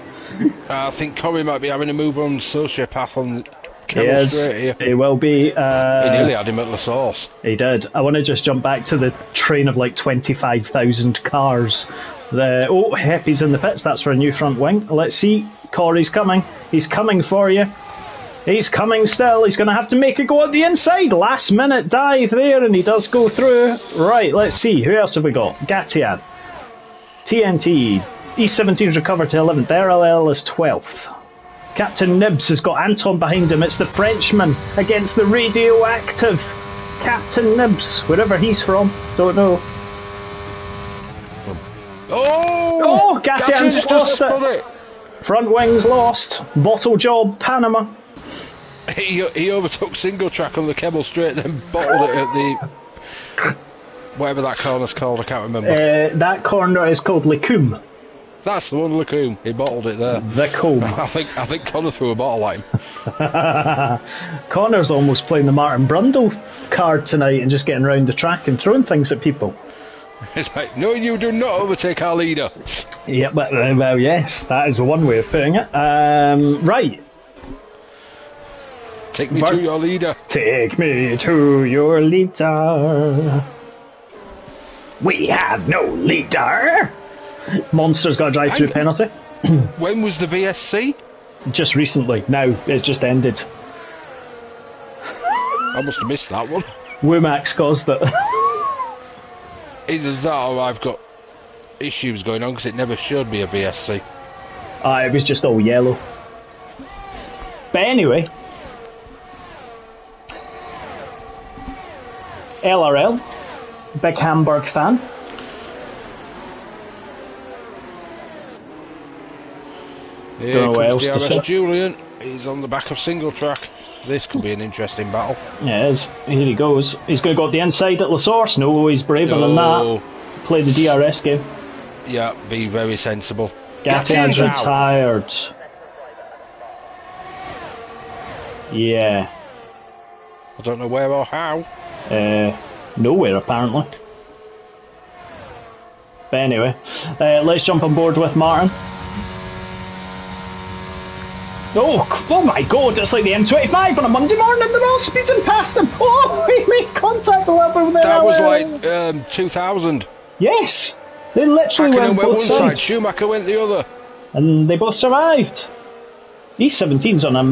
Speaker 2: I think Corey might be having a move on sociopath on Kennel straight here.
Speaker 3: He will be.
Speaker 2: He nearly had him at La Sauce.
Speaker 3: He did. I want to just jump back to the train of like 25,000 cars. Heppy's in the pits. That's for a new front wing. Let's see. Corey's coming. He's coming for you. He's coming still. He's going to have to make a go at the inside. Last minute dive there, and he does go through. Right, let's see. Who else have we got? Gatiad. TNT. E17's recovered to 11th. RLL is 12th. Captain Nibs has got Anton behind him. It's the Frenchman against the radioactive Captain Nibs, wherever he's from. Don't know.
Speaker 2: Oh!
Speaker 3: Gatian's lost it. Front wings lost. Bottle job, Panama.
Speaker 2: He overtook single track on the Kemmel Straight, then bottled it at the... whatever that corner's called, I can't remember.
Speaker 3: That corner is called Lecum.
Speaker 2: That's the one, Lecum. He bottled it there.
Speaker 3: The comb.
Speaker 2: I think Connor threw a bottle at him.
Speaker 3: Connor's almost playing the Martin Brundle card tonight and just getting around the track and throwing things at people.
Speaker 2: It's like, no, you do not overtake our leader.
Speaker 3: Yeah, but, well, yes, that is one way of putting it. Right.
Speaker 2: Take me to your leader.
Speaker 3: Take me to your leader. We have no leader. Monster's got a drive-through penalty.
Speaker 2: When was the VSC?
Speaker 3: Just recently. Now, it's just ended.
Speaker 2: I must have missed that one.
Speaker 3: Womack's caused it.
Speaker 2: Either that or I've got issues going on because it never showed me a VSC.
Speaker 3: It was just all yellow. But anyway, LRL, big Hamburg fan.
Speaker 2: Here
Speaker 3: Don't know what
Speaker 2: comes
Speaker 3: else to say.
Speaker 2: DRS Julian. He's on the back of single track. This could be an interesting battle.
Speaker 3: Yeah, it is. Here he goes. He's going to go up the inside at La Source. No, he's braver than that. Play the DRS game.
Speaker 2: Yeah, be very sensible.
Speaker 3: Gatian's retired. Yeah.
Speaker 2: I don't know where or how.
Speaker 3: Nowhere, apparently. But anyway, let's jump on board with Martin. Oh my god, it's like the M25 on a Monday morning, they're all speeding past him. Oh, he made contact a little bit with them.
Speaker 2: That was like 2000.
Speaker 3: Yes, they literally went both
Speaker 2: one
Speaker 3: sides.
Speaker 2: side, Schumacher went the other.
Speaker 3: And they both survived. E17's on a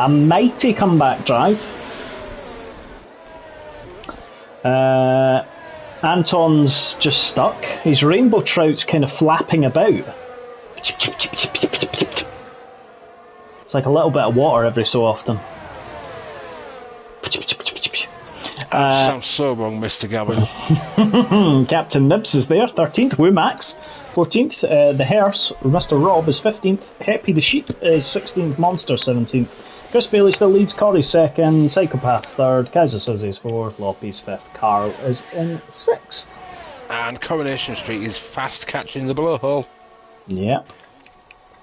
Speaker 3: mighty comeback drive. Anton's just stuck. His rainbow trout's kind of flapping about. It's like a little bit of water every so often.
Speaker 2: Sounds so wrong, Mr. Gavin.
Speaker 3: Captain Nibs is there, 13th. Womax, 14th. The Hearse, Mr. Rob is 15th. Heppy the Sheep is 16th. Monster, 17th. Chris Bailey still leads. Corey 2nd. Psychopath's 3rd. Kaiser Suzy's 4th. Loppy's 5th. Carl is in 6th.
Speaker 2: And Coronation Street is fast catching the blowhole.
Speaker 3: Yep.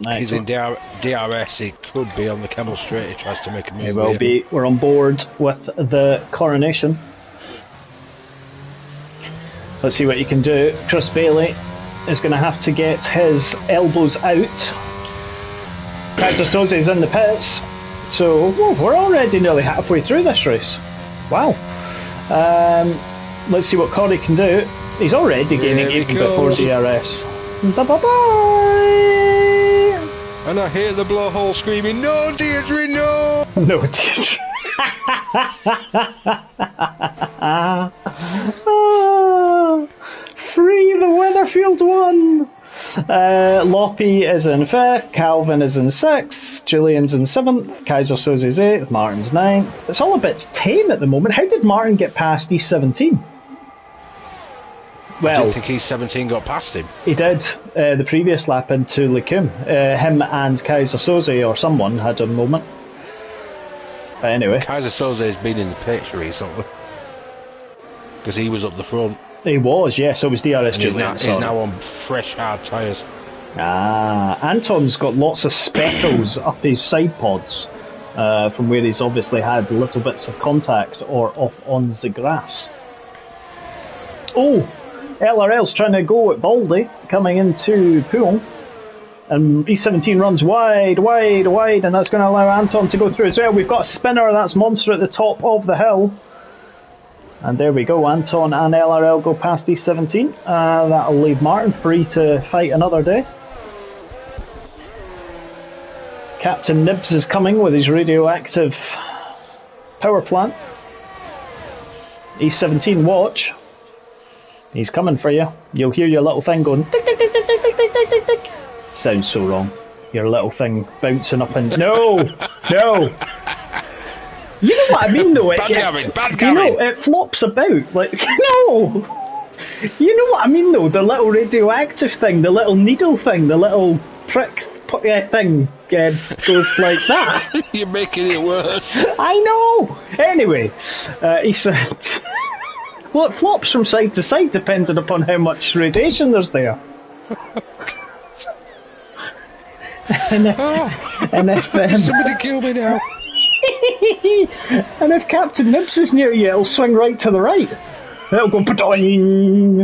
Speaker 2: He's in DRS. He could be on the Kemmel Straight. He tries to make a move.
Speaker 3: He will be. We're on board with the Coronation. Let's see what you can do. Chris Bailey is going to have to get his elbows out. Kaiser Soze's in the pits. So we're already nearly halfway through this race. Wow. Let's see what Corey can do. He's already gaining 8 before DRS. Bye-bye-bye!
Speaker 2: And I hear the blowhole screaming, "No, Deirdre, no!"
Speaker 3: No, Deirdre. Free the Weatherfield one! Loppy is in 5th, Calvin is in 6th, Julian's in 7th, Kaiser Soze's 8th, Martin's 9th. It's all a bit tame at the moment. How did Martin get past E17? Well,
Speaker 2: I don't think E17 got past him.
Speaker 3: He did. The previous lap into Lecum. Him and Kaiser Soze or someone had a moment. But anyway.
Speaker 2: Kaiser Soze has been in the pitch recently. Because he was up the front.
Speaker 3: He was, yes. So it was DRS Julian.
Speaker 2: He's now on fresh, hard tyres.
Speaker 3: Anton's got lots of speckles up his side pods from where he's obviously had little bits of contact or off on the grass. Oh! LRL's trying to go at Baldy, coming into Pool. And E17 runs wide, and that's going to allow Anton to go through as well. We've got a spinner, that's Monster at the top of the hill. And there we go, Anton and LRL go past E17. That'll leave Martin free to fight another day. Captain Nibs is coming with his radioactive power plant. E17, watch. He's coming for you. You'll hear your little thing going tick, tick, tick, tick, tick, tick, tick, tick, tick. Sounds so wrong. Your little thing bouncing up and... No! No! You know what I mean, though?
Speaker 2: Bad going.
Speaker 3: You know, it flops about. Like, no! You know what I mean, though? The little radioactive thing, the little needle thing, the little prick thing goes like that.
Speaker 2: You're making it worse.
Speaker 3: I know! Anyway, he said... Well, it flops from side to side depending upon how much radiation there's there. and if
Speaker 2: Somebody kill me now.
Speaker 3: and if Captain Nibs is near you, it'll swing right to the right. It'll go pa-doing.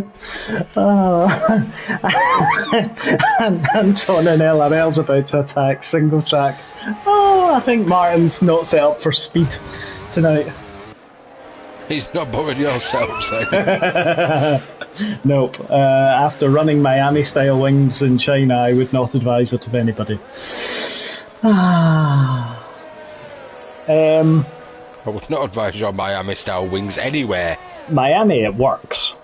Speaker 3: And Anton and LRL's about to attack single track. Oh, I think Martin's not set up for speed tonight.
Speaker 2: He's not bothered yourself, then.
Speaker 3: Nope. After running Miami-style wings in China, I would not advise it of anybody.
Speaker 2: I would not advise your Miami-style wings anywhere.
Speaker 3: Miami, it works.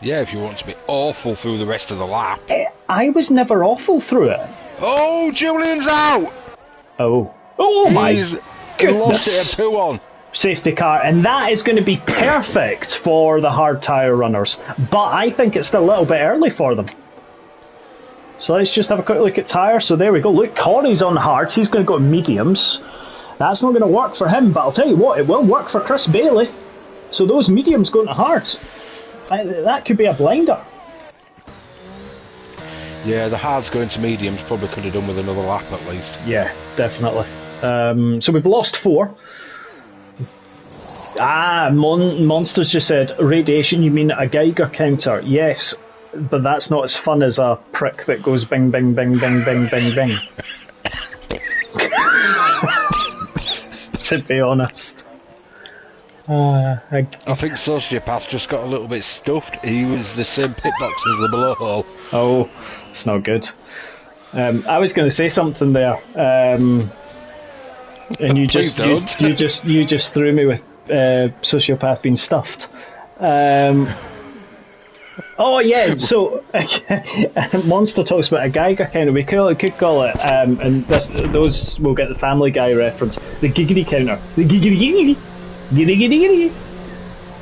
Speaker 2: Yeah, if you want to be awful through the rest of the lap.
Speaker 3: I was never awful through it.
Speaker 2: Oh, Julian's out!
Speaker 3: Oh my
Speaker 2: He
Speaker 3: goodness.
Speaker 2: lost it at 2-1.
Speaker 3: Safety car, and that is going to be perfect for the hard tyre runners, but I think it's still a little bit early for them. So let's just have a quick look at tyres. So there we go. Look, Corey's on hards. He's going to go mediums. That's not going to work for him, but I'll tell you what, it will work for Chris Bailey. So those mediums going to hards, that could be a blinder.
Speaker 2: Yeah, the hards going to mediums probably could have done with another lap at least.
Speaker 3: Yeah, definitely. So we've lost 4. Monsters just said, radiation, you mean a Geiger counter? Yes, but that's not as fun as a prick that goes bing, bing, bing, bing, bing, bing, bing. To be honest. I
Speaker 2: think Sociopath just got a little bit stuffed. He was the same pitbox as the blowhole.
Speaker 3: Oh, it's not good. I was going to say something there, and you just you just threw me with Sociopath being stuffed. Oh yeah, so Monster talks about a Geiger counter. We could call it, and those will get the Family Guy reference. The giggity counter. The giggity giggity.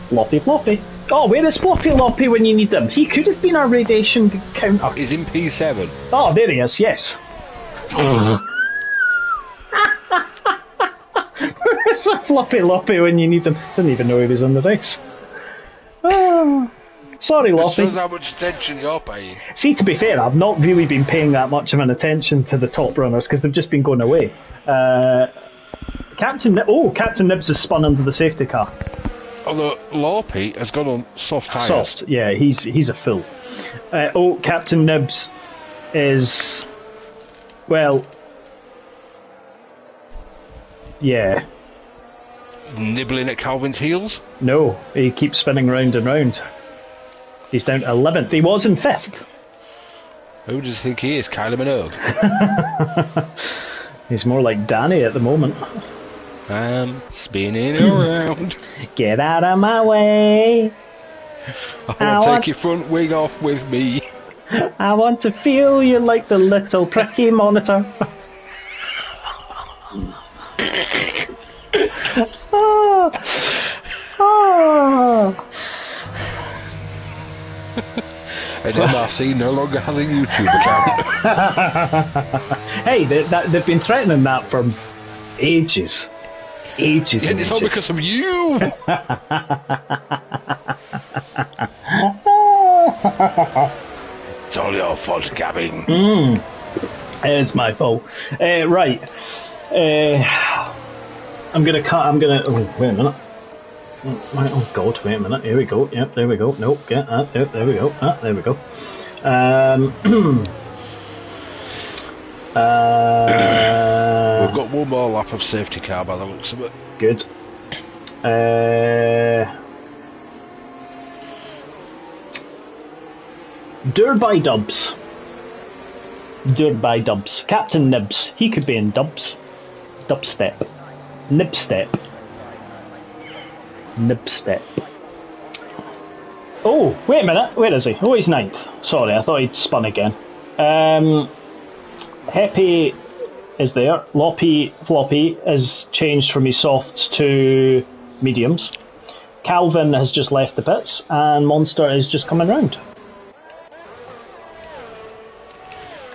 Speaker 3: Floppy floppy. Oh, where is Floppy Loppy when you need him? He could have been our radiation counter.
Speaker 2: He's in P7.
Speaker 3: Oh, there he is. Yes. Where's a Floppy Loppy when you need him? Didn't even know he was on the race. Oh. Sorry,
Speaker 2: It
Speaker 3: Loppy.
Speaker 2: shows how much attention you're paying.
Speaker 3: See, to be fair, I've not really been paying that much of an attention to the top runners because they've just been going away. Captain Nibs has spun under the safety car.
Speaker 2: Although Loppy has gone on soft tyres.
Speaker 3: Soft, yeah, he's a fool. Captain Nibs is, well, yeah.
Speaker 2: Nibbling at Calvin's heels?
Speaker 3: No, he keeps spinning round and round. He's down to 11th. He was in 5th.
Speaker 2: Who does he think he is? Kylie Minogue?
Speaker 3: He's more like Danny at the moment.
Speaker 2: I'm spinning around.
Speaker 3: Get out of my way.
Speaker 2: I want to take your front wing off with me.
Speaker 3: I want to feel you like the little pricky monitor.
Speaker 2: And MRC no longer has a YouTube account.
Speaker 3: Hey, they've been threatening that for ages. Ages.
Speaker 2: And it's all because of you. It's all your fault, Gavin.
Speaker 3: It's my fault. Right. I'm gonna cut. Oh, wait a minute. Oh God! Wait a minute. Here we go. Yep. There we go. Nope. Get that. Yep. There we go. There we go.
Speaker 2: We've got one more lap of safety car by the looks of it.
Speaker 3: Good. Derby Dubs. Dirt by Dubs. Captain Nibs. He could be in Dubs. Dubstep. Nibstep. Nibstep. Oh, wait a minute. Where is he? Oh, he's 9th. Sorry, I thought he'd spun again. Heppy is there. Loppy Floppy has changed from his softs to mediums. Calvin has just left the pits, and Monster is just coming round.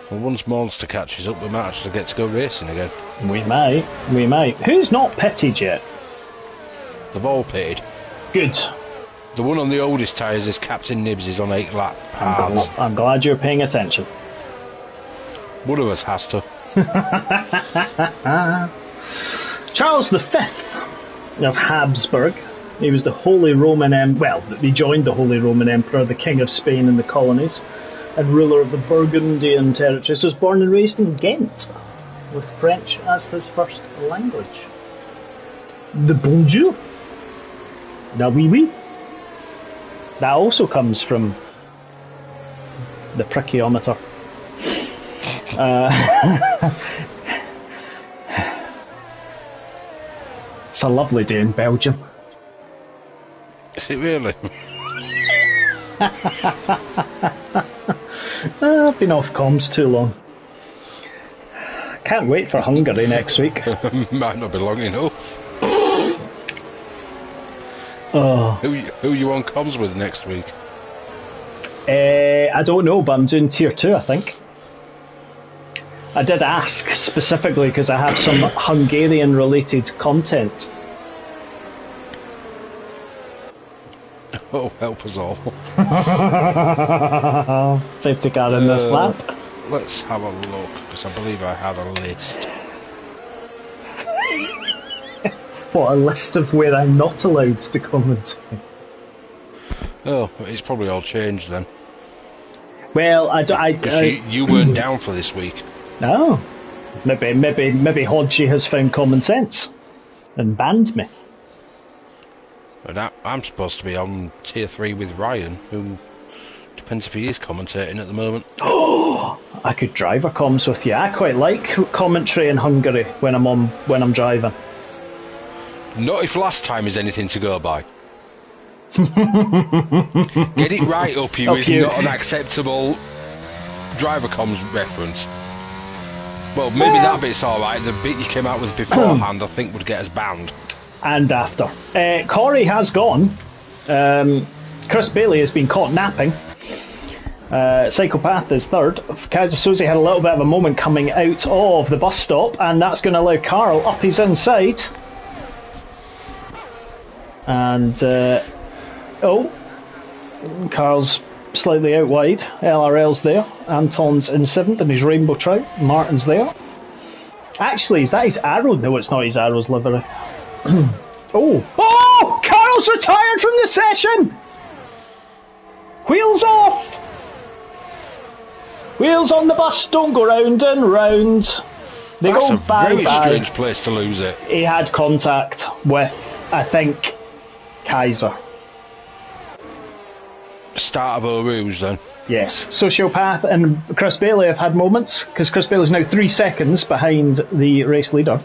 Speaker 2: Well, once Monster catches up, we might actually get to go racing again.
Speaker 3: We might. Who's not pitted yet?
Speaker 2: They've all pitted.
Speaker 3: Good.
Speaker 2: The one on the oldest tyres is Captain Nibs, is on 8 lap hards.
Speaker 3: I'm glad you're paying attention.
Speaker 2: One of us has to.
Speaker 3: Charles V of Habsburg. He was the Holy Roman he joined the Holy Roman Emperor, the King of Spain and the colonies, and ruler of the Burgundian territories. Was born and raised in Ghent, with French as his first language. The bonjour. The oui oui. That also comes from the pricchiometer. It's a lovely day in Belgium.
Speaker 2: Is it really?
Speaker 3: I've been off comms too long. Can't wait for Hungary next week.
Speaker 2: Might not be long enough.
Speaker 3: Oh.
Speaker 2: Who are you on comms with next week?
Speaker 3: I don't know, but I'm doing tier 2, I think. I did ask specifically because I have some Hungarian related content.
Speaker 2: Oh, help us all.
Speaker 3: Safety car in this lap.
Speaker 2: Let's have a look, because I believe I had a list.
Speaker 3: What, a list of where I'm not allowed to commentate?
Speaker 2: Oh, it's probably all changed then.
Speaker 3: Well,
Speaker 2: you weren't down for this week.
Speaker 3: No. Maybe Hodgie has found common sense and banned me.
Speaker 2: But I'm supposed to be on tier 3 with Ryan, who depends if he is commentating at the moment.
Speaker 3: Oh, I could driver comms with you. I quite like commentary in Hungary when I'm driving.
Speaker 2: Not if last time is anything to go by. Get it right up you is not an acceptable driver comms reference. Well, maybe that bit's alright. The bit you came out with beforehand I think would get us banned. And after. Corey has gone. Chris Bailey has been caught napping. Psychopath is third. Kaiser Susie had a little bit of a moment coming out of the bus stop, and that's going to allow Carl up his inside. And Carl's slightly out wide. LRL's there. Anton's in 7th and his Rainbow Trout. Martin's there. Actually, is that his arrow? No, it's not his arrow's livery. Oh! Carl's retired from the session! Wheels off! Wheels on the bus, don't go round and round. That's a very strange place to lose it.
Speaker 3: He had contact with, I think, Kaiser.
Speaker 2: Start of a ruse then.
Speaker 3: Yes. Sociopath and Chris Bailey have had moments, because Chris Bailey's now 3 seconds behind the race leader.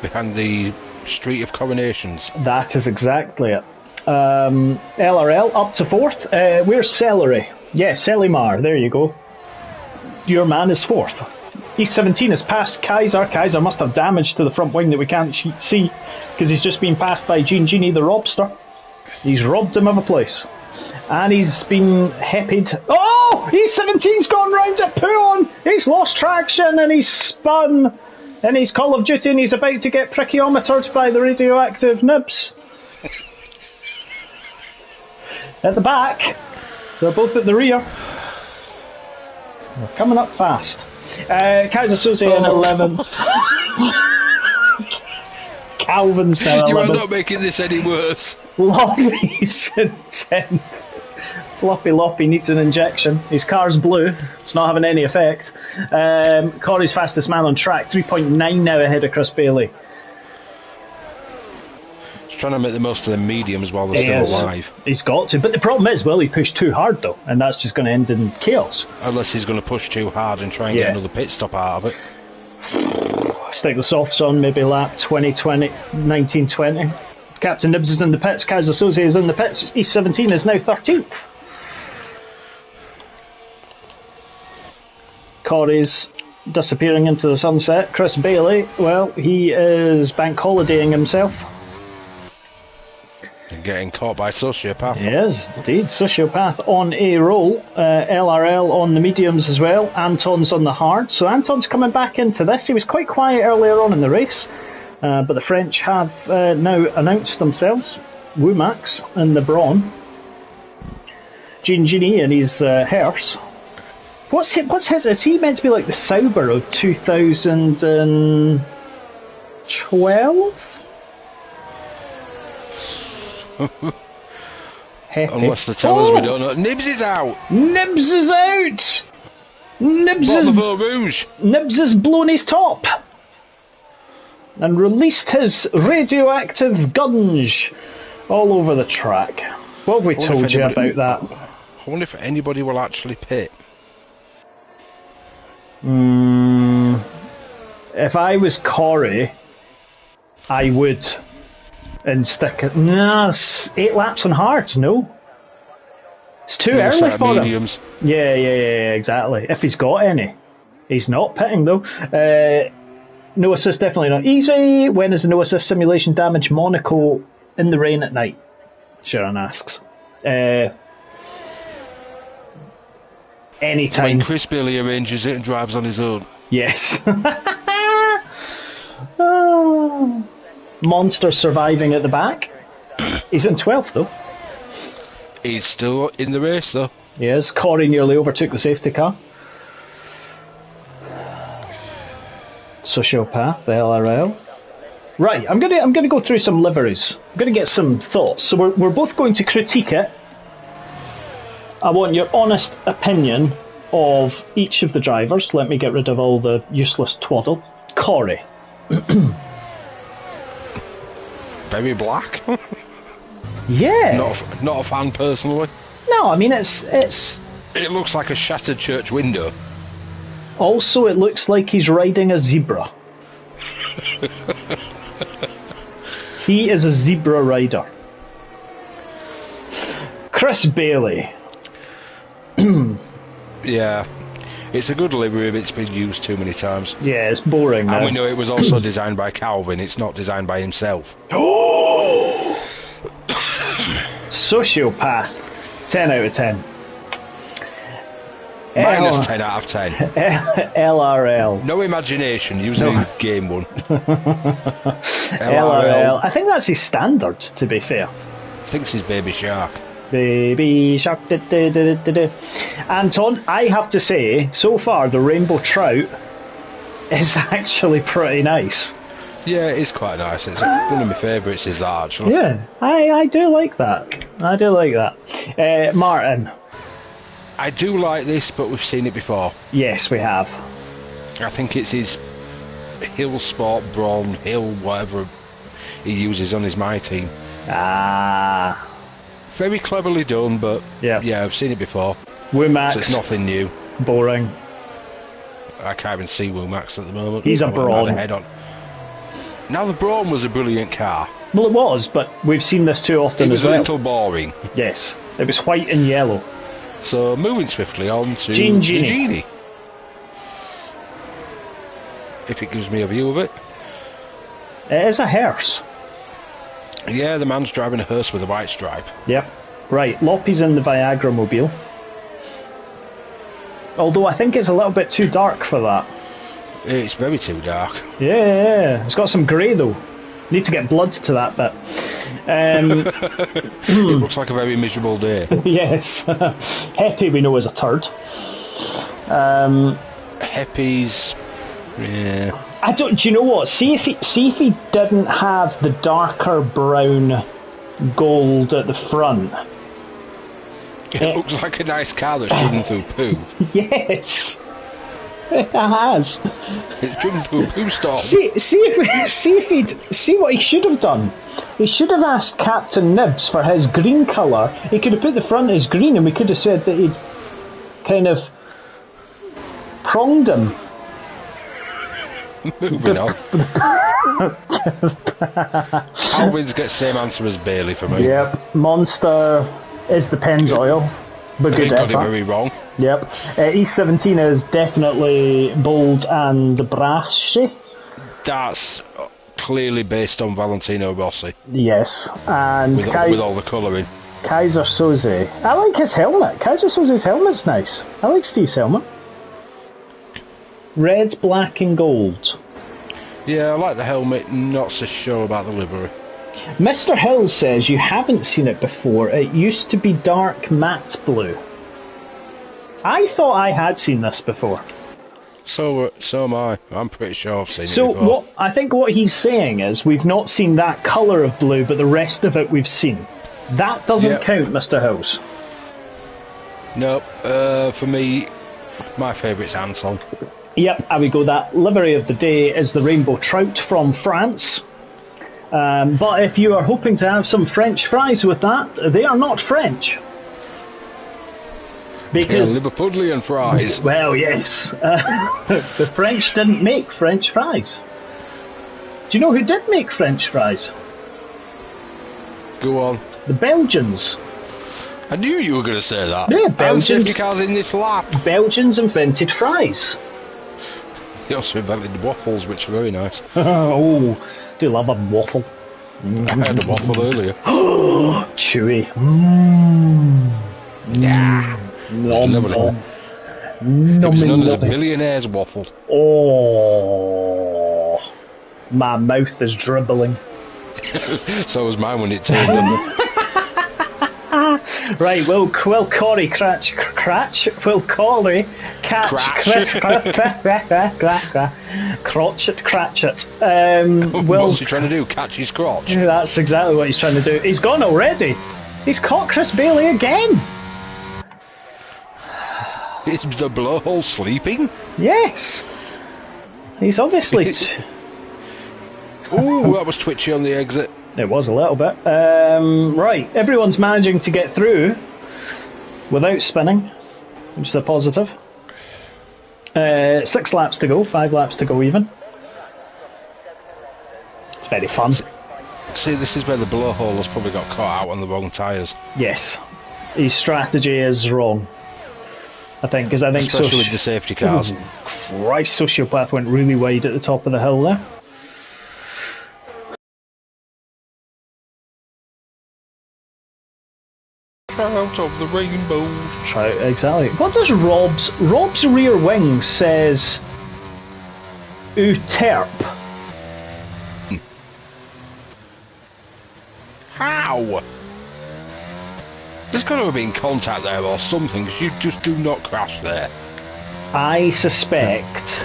Speaker 2: Behind the Street of Coronations.
Speaker 3: That is exactly it. LRL up to 4th. Where's Celery? Yeah, Selimar, there you go. Your man is 4th. E17 has passed Kaiser. Kaiser must have damage to the front wing that we can't see, because he's just been passed by Genie the Robster. He's robbed him of a place. And he's been heppied. Oh! E17's gone round it, pull on! He's lost traction and he's spun in his Call of Duty and he's about to get pricchiometered by the radioactive nibs. At the back. They're both at the rear. They're coming up fast. Kaiser Susie in 11th. Calvin's now 11th.
Speaker 2: You are not making this any worse.
Speaker 3: Loppy's in 10th. Loppy needs an injection. His car's blue. It's not having any effect. Corey's fastest man on track. 3.9 now ahead of Chris Bailey.
Speaker 2: It's trying to make the most of the mediums while they're still alive.
Speaker 3: He's got to. But the problem is, will he push too hard, though? And that's just going to end in chaos.
Speaker 2: Unless he's going to push too hard and try and get another pit stop out of it.
Speaker 3: Stick the softs on, maybe lap 1920. Captain Nibs is in the pits, Kaz Associé is in the pits, East 17 is now 13th. Corey's disappearing into the sunset. Chris Bailey, well, he is bank holidaying himself.
Speaker 2: And getting caught by Sociopath.
Speaker 3: He is, indeed. Sociopath on a roll. LRL on the mediums as well. Anton's on the hard. So Anton's coming back into this. He was quite quiet earlier on in the race. But the French have now announced themselves. Womax and the Braun. Gini and his hearse. What's his? Is he meant to be like the Sauber of 2012?
Speaker 2: Unless they tell us we don't know. Nibs is out!
Speaker 3: Nibs is out! Nibs has blown his top and released his radioactive gunge all over the track. What have we told you about that?
Speaker 2: I wonder if anybody will actually pit.
Speaker 3: If I was Corey, I would. And stick it. No, 8 laps on hards, no. It's too early for mediums. Him. Yeah, exactly. If he's got any. He's not pitting though. No assist, definitely not easy. When is the no assist simulation damage Monaco in the rain at night? Sharon asks. Anytime.
Speaker 2: When Chris Bailey arranges it and drives on his own.
Speaker 3: Yes. Oh. Monster surviving at the back. He's in 12th though.
Speaker 2: He's still in the race though.
Speaker 3: Yes, Corey nearly overtook the safety car. Sociopath, the LRL. Right, I'm gonna go through some liveries. I'm gonna get some thoughts. So we're both going to critique it. I want your honest opinion of each of the drivers. Let me get rid of all the useless twaddle. Corey.
Speaker 2: Very black.
Speaker 3: Yeah.
Speaker 2: Not a fan personally.
Speaker 3: No, I mean it's.
Speaker 2: It looks like a shattered church window.
Speaker 3: Also, it looks like he's riding a zebra. He is a zebra rider. Chris Bailey.
Speaker 2: Yeah. It's a good livery, but it's been used too many times.
Speaker 3: Yeah, it's boring now.
Speaker 2: And we know it was also designed by Calvin, it's not designed by himself.
Speaker 3: Oh! Sociopath. 10 out of 10.
Speaker 2: Minus 10 out of 10.
Speaker 3: LRL.
Speaker 2: No imagination, using game one.
Speaker 3: LRL. I think that's his standard, to be fair.
Speaker 2: Thinks he's Baby Shark.
Speaker 3: Baby Shark. Anton, I have to say, so far the Rainbow Trout is actually pretty nice.
Speaker 2: Yeah, it is quite nice. It's one of my favourites is that, actually.
Speaker 3: Yeah, I do like that. Martin.
Speaker 2: I do like this, but we've seen it before.
Speaker 3: Yes, we have.
Speaker 2: I think it's his Hill Sport Braun, Hill, whatever he uses on his My Team.
Speaker 3: Ah.
Speaker 2: Very cleverly done, but
Speaker 3: yeah,
Speaker 2: I've seen it before.
Speaker 3: Womax.
Speaker 2: So it's nothing new.
Speaker 3: Boring.
Speaker 2: I can't even see Womax at the moment.
Speaker 3: He's a Braun.
Speaker 2: Head on. Now the Braun was a brilliant car.
Speaker 3: Well, it was, but we've seen this too often as well.
Speaker 2: It was a little boring.
Speaker 3: Yes, it was white and yellow.
Speaker 2: So moving swiftly on to
Speaker 3: Gini.
Speaker 2: If it gives me a view of it.
Speaker 3: It is a hearse.
Speaker 2: Yeah, the man's driving a hearse with a white stripe.
Speaker 3: Yep. Right, Loppy's in the Viagra mobile. Although I think it's a little bit too dark for that.
Speaker 2: It's very too dark.
Speaker 3: Yeah. It's got some grey though. Need to get blood to that bit.
Speaker 2: It looks like a very miserable day.
Speaker 3: Yes. Happy we know is a turd.
Speaker 2: Happy's... Yeah.
Speaker 3: Do you know what? See if he didn't have the darker brown gold at the front.
Speaker 2: It looks like a nice car that's driven through poo.
Speaker 3: Yes. It has.
Speaker 2: It's driven through a poo storm.
Speaker 3: See what he should have done. He should have asked Captain Nibs for his green colour. He could have put the front as green, and we could have said that he'd kind of pronged him.
Speaker 2: Moving on. Calvin's got the same answer as Bailey for me.
Speaker 3: Yep. Monster is the Pennzoil. But good
Speaker 2: got it
Speaker 3: effort.
Speaker 2: very wrong.
Speaker 3: Yep. E17 is definitely bold and brashy.
Speaker 2: That's clearly based on Valentino Rossi.
Speaker 3: Yes. And
Speaker 2: with all the colouring.
Speaker 3: Kaiser Soze. I like his helmet. Kaiser Soze's helmet's nice. I like Steve's helmet. Red, black and gold.
Speaker 2: Yeah, I like the helmet, not so sure about the livery.
Speaker 3: Mr. Hill says you haven't seen it before. It used to be dark matte blue. I thought I had seen this before.
Speaker 2: So am I. I'm pretty sure I've seen it before.
Speaker 3: So I think what he's saying is we've not seen that colour of blue, but the rest of it we've seen. That doesn't count, Mr. Hills.
Speaker 2: Nope. For me, my favourite's Anton.
Speaker 3: Yep, there we go. That livery of the day is the Rainbow Trout from France. But if you are hoping to have some French fries with that, they are not French. Because
Speaker 2: Liverpudlian fries.
Speaker 3: Well, yes. The French didn't make French fries. Do you know who did make French fries?
Speaker 2: Go on.
Speaker 3: The Belgians.
Speaker 2: I knew you were going to say that.
Speaker 3: Yeah, Belgians.
Speaker 2: Safety cars in this lap.
Speaker 3: Belgians invented fries.
Speaker 2: They also invented waffles, which are very nice.
Speaker 3: Oh, do love a waffle.
Speaker 2: I had a waffle earlier.
Speaker 3: Chewy.
Speaker 2: Yeah. It was known as a millionaire's waffle.
Speaker 3: Oh, my mouth is dribbling.
Speaker 2: So was mine when it turned them.
Speaker 3: Right, Will Corey Cratch, Will Corey catch Crotchet Cratchit.
Speaker 2: What's he trying to do? Catch his crotch?
Speaker 3: That's exactly what he's trying to do. He's gone already. He's caught Chris Bailey again.
Speaker 2: Is the blowhole sleeping?
Speaker 3: Yes. He's obviously.
Speaker 2: Ooh, that was twitchy on the exit.
Speaker 3: It was a little bit. Right, everyone's managing to get through without spinning, which is a positive. 6 laps to go, 5 laps to go even. It's very fun.
Speaker 2: See, this is where the blowhole has probably got caught out on the wrong tyres.
Speaker 3: Yes, his strategy is wrong. I think, because I think
Speaker 2: especially with the safety cars.
Speaker 3: Christ, Sociopath went really wide at the top of the hill there.
Speaker 2: Trout of the rainbow.
Speaker 3: Trout, exactly. What does Rob's rear wing says Uterp?
Speaker 2: How? There's got to have been contact there or something, because you just do not crash there.
Speaker 3: I suspect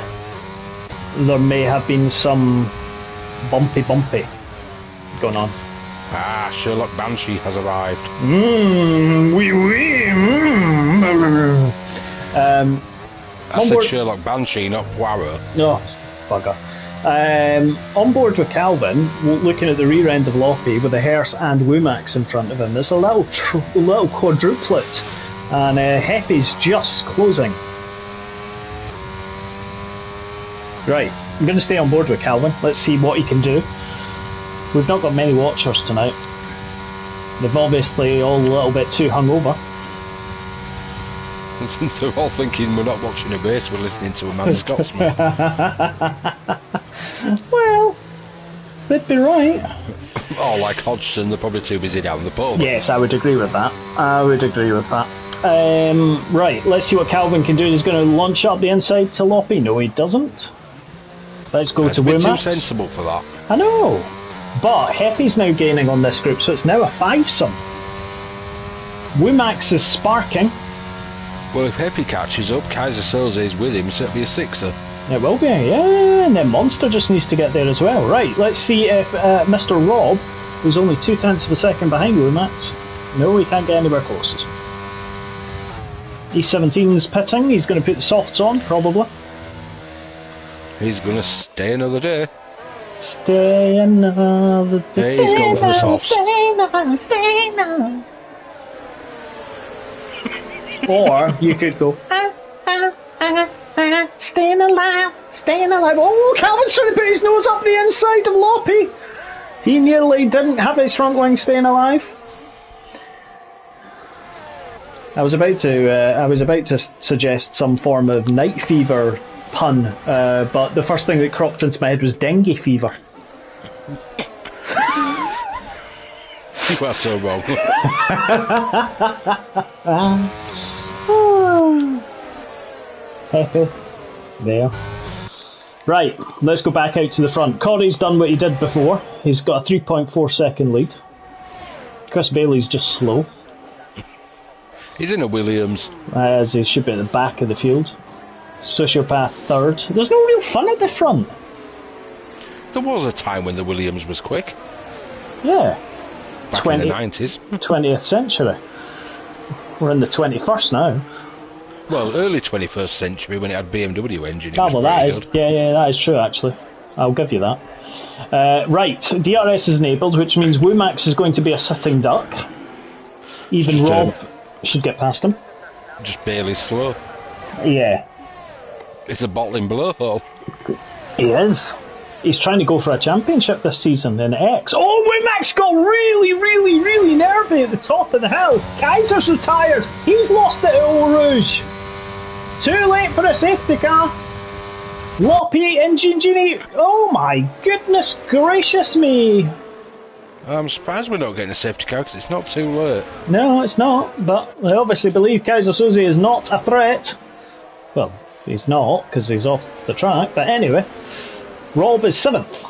Speaker 3: there may have been some bumpy going on.
Speaker 2: Ah, Sherlock Banshee has arrived. I said Sherlock Banshee, not Poirot.
Speaker 3: No, bugger. On board with Calvin, looking at the rear end of Loppy with a hearse and Womax in front of him. There's a little quadruplet, and Heppy's just closing. Right, I'm going to stay on board with Calvin. Let's see what he can do. We've not got many watchers tonight. They've obviously all a little bit too hungover.
Speaker 2: They're all thinking we're not watching a race, we're listening to a mad Scotsman.
Speaker 3: Well, they'd be right.
Speaker 2: Or like Hodgson, they're probably too busy down the pub.
Speaker 3: Yes, I would agree with that. Right, let's see what Calvin can do. He's going to launch up the inside to Loppy. No, he doesn't. Let's go to Womax.
Speaker 2: Too sensible for that.
Speaker 3: I know. But Heppy's now gaining on this group, so it's now a 5-some. Womax is sparking.
Speaker 2: Well, if Heppy catches up, Kaiser Soze is with him, so it'll be a 6er.
Speaker 3: It will be, yeah, and then Monster just needs to get there as well. Right, let's see if Mr. Rob, who's only 0.2 of a second behind Womax, no, he can't get anywhere close. E17's pitting, he's going to put the softs on, probably.
Speaker 2: He's going to stay another day.
Speaker 3: Stay another day.
Speaker 2: He's going for the softs.
Speaker 3: Stay another. Or you could go, staying alive, staying alive. Oh, Calvin's trying to put his nose up the inside of Loppy. He nearly didn't have his front wing staying alive. I was about to suggest some form of night fever pun, but the first thing that cropped into my head was dengue fever.
Speaker 2: You are so wrong.
Speaker 3: There. Right, let's go back out to the front. Corey's done what he did before. He's got a 3.4 second lead. Chris Bailey's just slow.
Speaker 2: He's in a Williams.
Speaker 3: As he should be at the back of the field. Sociopath third. There's no real fun at the front.
Speaker 2: There was a time when the Williams was quick.
Speaker 3: Yeah.
Speaker 2: Back in the 90s.
Speaker 3: 20th century. We're in the 21st now.
Speaker 2: Well, early 21st century when it had BMW engine.
Speaker 3: Ah, well, that is, yeah, that is true, actually. I'll give you that. Right, DRS is enabled, which means Womax is going to be a sitting duck. Even Rob should get past him.
Speaker 2: Just barely slow.
Speaker 3: Yeah.
Speaker 2: It's a bottling blowhole.
Speaker 3: He is. He's trying to go for a championship this season in X. Oh, Womax got really nervy at the top of the hill. Kaiser's retired. He's lost it at Eau Rouge. Too late for a safety car. Loppy, Engine Genie. Oh my goodness gracious me.
Speaker 2: I'm surprised we're not getting a safety car because it's not too late.
Speaker 3: No, it's not, but I obviously believe Kaiser Soze is not a threat. Well, he's not because he's off the track, but anyway. Rob is 7th.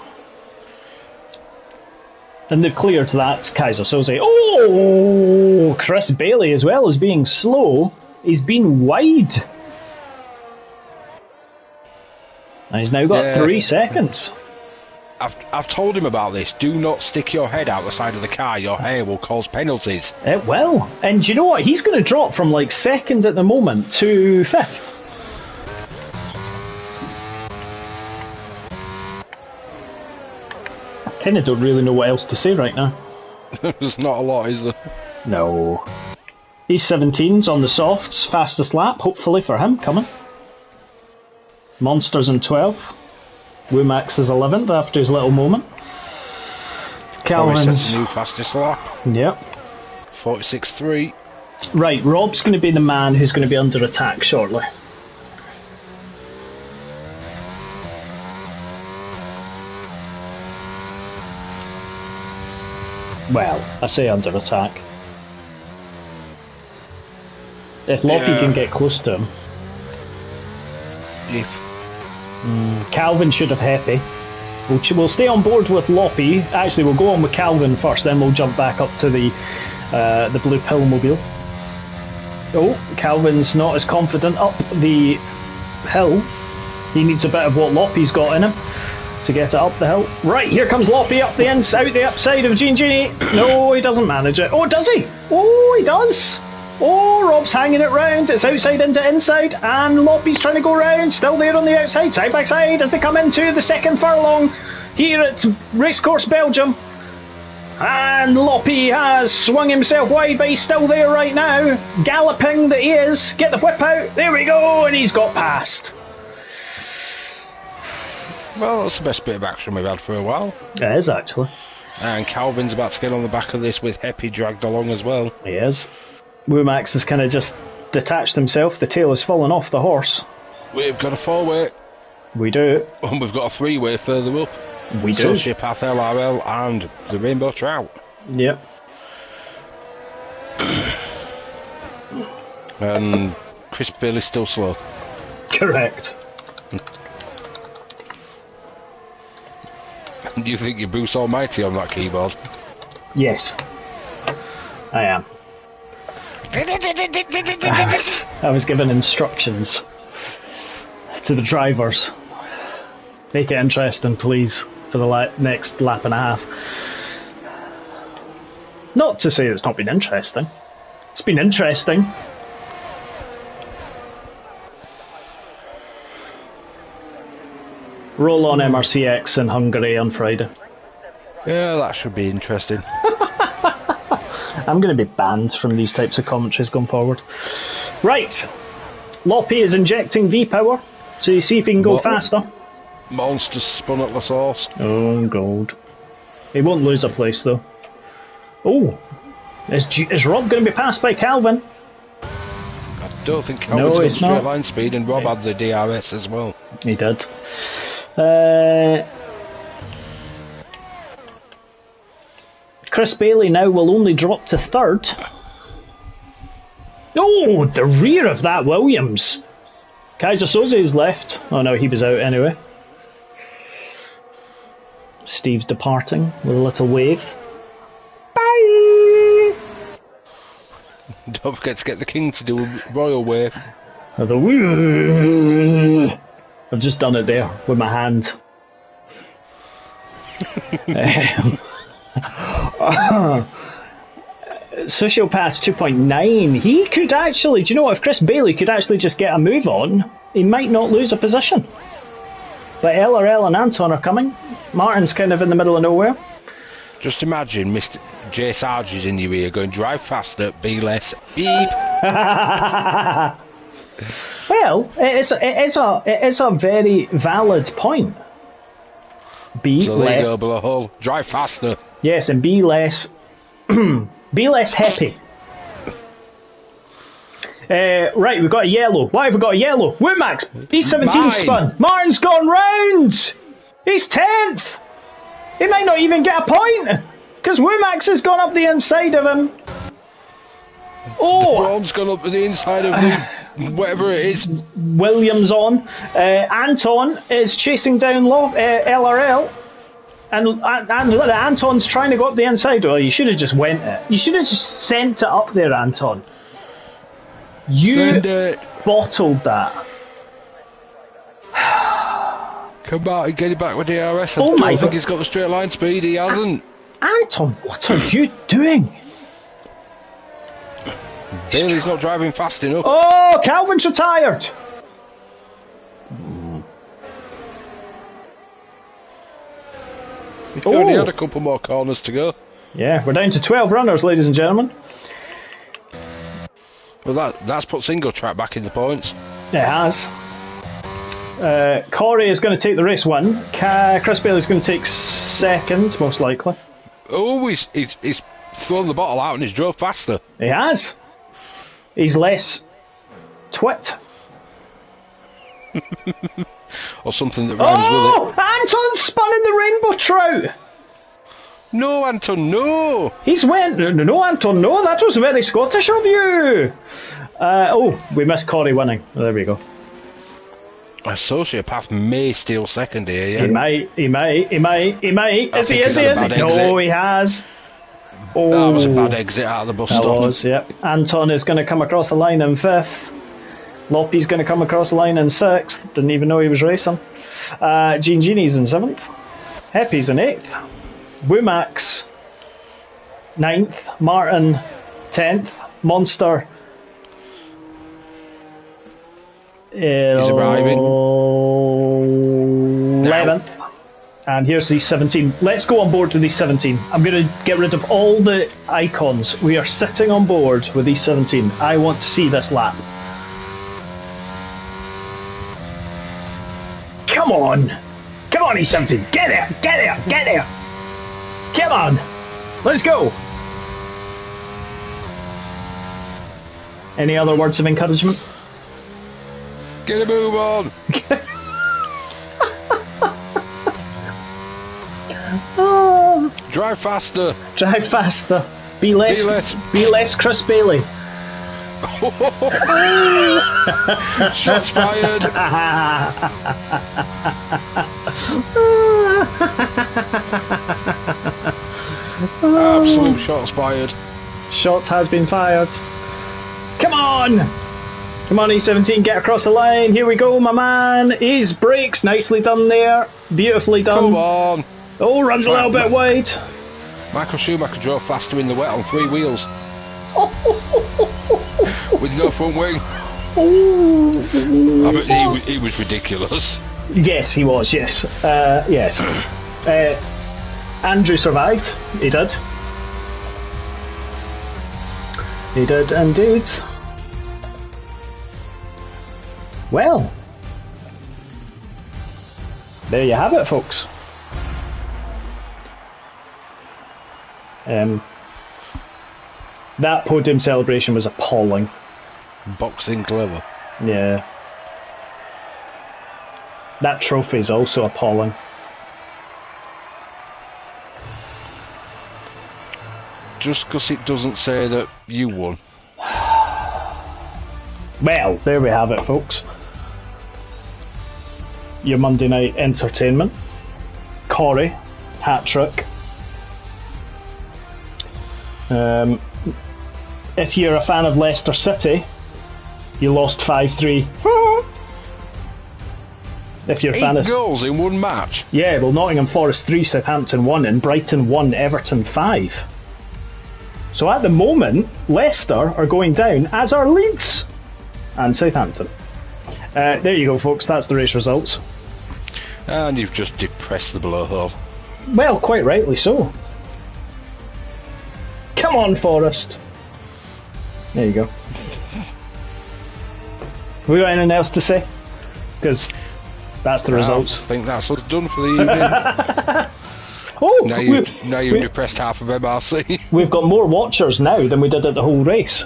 Speaker 3: And they've cleared that Kaiser Soze. Oh, Chris Bailey, as well as being slow, he's been wide. And he's now got 3 seconds.
Speaker 2: I've told him about this. Do not stick your head out the side of the car. Your hair will cause penalties.
Speaker 3: It will. And do you know what? He's going to drop from like 2nd at the moment to 5th. I kind of don't really know what else to say right now.
Speaker 2: There's not a lot, is there?
Speaker 3: No. He's 17's on the softs. Fastest lap, hopefully for him, coming. Monster's in 12th. Womax is 11th after his little moment. Calvin's
Speaker 2: new fastest lap.
Speaker 3: Yep.
Speaker 2: 46.3.
Speaker 3: Right, Rob's going to be the man who's going to be under attack shortly. Well, I say under attack. If Loppy can get close to him. Calvin should have Heppy. We'll stay on board with Loppy. Actually, we'll go on with Calvin first, then we'll jump back up to the blue pillmobile. Oh, Calvin's not as confident up the hill. He needs a bit of what Loppy's got in him to get it up the hill. Right, here comes Loppy up the out the upside of Genie. No, he doesn't manage it. Oh, does he? Oh, he does. Oh, Rob's hanging it round. It's outside into inside, and Loppy's trying to go round. Still there on the outside, side by side, as they come into the second furlong here at Racecourse Belgium. And Loppy has swung himself wide, but he's still there right now. Galloping that he is. Get the whip out. There we go, and he's got past.
Speaker 2: Well, that's the best bit of action we've had for a while.
Speaker 3: It is, actually.
Speaker 2: And Calvin's about to get on the back of this with Heppy dragged along as well.
Speaker 3: He is. Womax has kind of just detached himself. The tail has fallen off the horse.
Speaker 2: We've got a 4-way.
Speaker 3: We do.
Speaker 2: And we've got a 3-way further up.
Speaker 3: We do.
Speaker 2: Sociopath LRL and the Rainbow Trout.
Speaker 3: Yep.
Speaker 2: And Chris Bailey's still slow.
Speaker 3: Correct.
Speaker 2: Do you think you're Bruce Almighty on that keyboard?
Speaker 3: Yes. I am. I was given instructions to the drivers. Make it interesting, please, for the next lap and a half. Not to say it's not been interesting. It's been interesting. Roll on MRCX in Hungary on Friday.
Speaker 2: Yeah, that should be interesting.
Speaker 3: I'm going to be banned from these types of commentaries going forward. Right. Loppy is injecting V-power, so you see if he can go faster.
Speaker 2: Monster spun at the source.
Speaker 3: Oh, God. He won't lose a place, though. Oh. Is Rob going to be passed by Calvin?
Speaker 2: I don't think Calvin's got straight line speed, and Rob had the DRS as well.
Speaker 3: He did. Chris Bailey now will only drop to third. Oh, the rear of that Williams. Kaiser Soze is left. Oh no, he was out anyway. Steve's departing with a little wave. Bye!
Speaker 2: Don't forget to get the king to do a royal wave.
Speaker 3: I've just done it there with my hand. Sociopath 2.9. He could actually, do you know what, if Chris Bailey could actually just get a move on, he might not lose a position. But LRL and Anton are coming. Martin's kind of in the middle of nowhere.
Speaker 2: Just imagine Mr. J. Sarge is in your ear going, drive faster, be less, beep.
Speaker 3: Well, it is a very valid point. Be
Speaker 2: so there you go, below hole. Drive faster.
Speaker 3: Yes, and be less be less happy. Right, we've got a yellow. Why have we got a yellow? Womax, B17 spun. Martin's gone round. He's 10th. He might not even get a point because Womax has gone up the inside of him. Oh,
Speaker 2: Braun's gone up to the inside of the whatever it is.
Speaker 3: Williams on. Anton is chasing down LRL. And Anton's trying to go up the inside. Well, you should have just went it. You should have just sent it up there, Anton. You bottled that.
Speaker 2: Come back and get it back with DRS. I don't think he's got the straight line speed. He hasn't.
Speaker 3: Anton, what are you doing?
Speaker 2: Bailey's not driving fast enough.
Speaker 3: Oh, Calvin's retired.
Speaker 2: We've only had a couple more corners to go.
Speaker 3: Yeah, we're down to 12 runners, ladies and gentlemen.
Speaker 2: Well, that's put single track back in the points.
Speaker 3: It has. Corey is going to take the race one. Chris Bailey's going to take second, most likely.
Speaker 2: Oh, he's thrown the bottle out and he's drove faster.
Speaker 3: He has. He's less twit.
Speaker 2: Or something that rhymes with it.
Speaker 3: Anton spun in the rainbow trout.
Speaker 2: No, Anton, no.
Speaker 3: He's went. No, Anton, no. That was very Scottish of you. We missed Corey winning. There we go.
Speaker 2: A sociopath may steal second here, yeah?
Speaker 3: He might. Is he? No, he has. Oh,
Speaker 2: that was a bad exit out of the bus stop.
Speaker 3: That was, yep. Anton is going to come across the line in 5th. Loppy's going to come across the line in 6th. Didn't even know he was racing. Genie's in 7th. Happy's in 8th. Womax 9th. Martin 10th. Monster
Speaker 2: he's arriving.
Speaker 3: 11th. And here's the 17. Let's go on board with these 17. I'm going to get rid of all the icons. We are sitting on board with these 17. I want to see this lap. Come on. Come on, E17. Get there. Get there. Get there. Come on. Let's go. Any other words of encouragement?
Speaker 2: Get a move on. Drive faster.
Speaker 3: Drive faster. Be less Chris Bailey.
Speaker 2: Shots fired. Absolute shots fired.
Speaker 3: Shots has been fired. Come on! Come on, E17, get across the line. Here we go, my man. His brakes, nicely done there. Beautifully done.
Speaker 2: Come on.
Speaker 3: Oh, runs a little bit wide.
Speaker 2: Michael Schumacher drove faster in the wet on 3 wheels. With no front wing. I mean, he was ridiculous.
Speaker 3: Yes, he was, yes. Yes. Andrew survived. He did. He did indeed. Well, there you have it, folks. That podium celebration was appalling.
Speaker 2: Boxing clever.
Speaker 3: Yeah. That trophy is also appalling.
Speaker 2: Just because it doesn't say that you won.
Speaker 3: Well, there we have it, folks. Your Monday night entertainment. Corey, hat-trick. If you're a fan of Leicester City, you lost 5-3. If you're a fan of
Speaker 2: 8 goals in one match.
Speaker 3: Yeah, well, Nottingham Forest 3, Southampton 1, and Brighton 1, Everton 5. So at the moment, Leicester are going down, as are Leeds and Southampton. There you go, folks. That's the race results.
Speaker 2: And you've just depressed the blowhole.
Speaker 3: Well, quite rightly so. Come on, Forest. There you go. Have we got anything else to say? Because that's the results.
Speaker 2: I think that's us done for the evening.
Speaker 3: Oh,
Speaker 2: now you've depressed half of MRC.
Speaker 3: We've got more watchers now than we did at the whole race.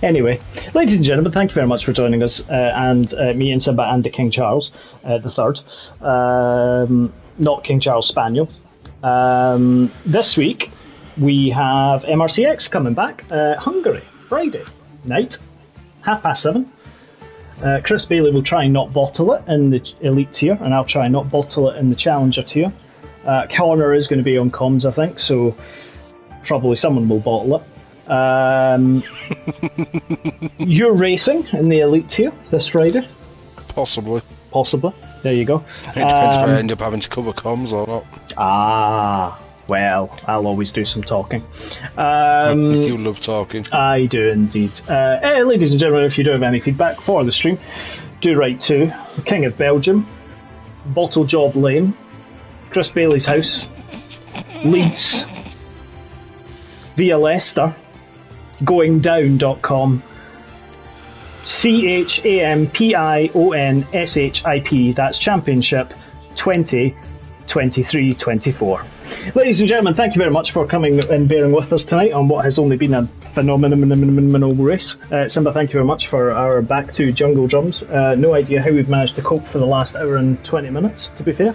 Speaker 3: Anyway, ladies and gentlemen, thank you very much for joining us, and me and Simba and the King Charles the Third, not King Charles Spaniel. This week we have MRCX coming back, Hungary, Friday night, 7:30. Chris Bailey will try and not bottle it in the Elite tier, and I'll try and not bottle it in the Challenger tier. Connor is going to be on comms, I think, so probably someone will bottle it. You're racing in the Elite tier this Friday?
Speaker 2: Possibly.
Speaker 3: There you go.
Speaker 2: It depends if I end up having to cover comms or not.
Speaker 3: Well, I'll always do some talking.
Speaker 2: You love talking.
Speaker 3: I do indeed. Ladies and gentlemen, if you do have any feedback for the stream, do write to the King of Belgium, Bottle Job Lane, Chris Bailey's house, Leeds, via Leicester, goingdown.com, CHAMPIONSHIP, that's Championship 2023-24. Ladies and gentlemen, thank you very much for coming and bearing with us tonight on what has only been a phenomenal race. Simba, thank you very much for our back to jungle drums. No idea how we've managed to cope for the last hour and 20 minutes, to be fair.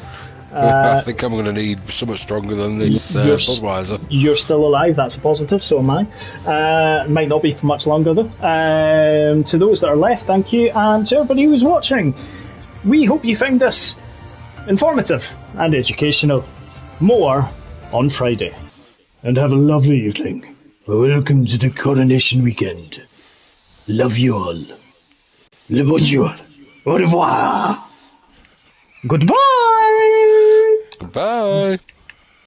Speaker 2: I think I'm going to need something stronger than this Budweiser.
Speaker 3: You're still alive, that's a positive, so am I. Might not be for much longer though. To those that are left, thank you, and to everybody who's watching, we hope you found this informative and educational. More on Friday.
Speaker 1: And have a lovely evening. Welcome to the coronation weekend. Love you all. Le bonjour. Au revoir.
Speaker 3: Goodbye.
Speaker 2: Goodbye.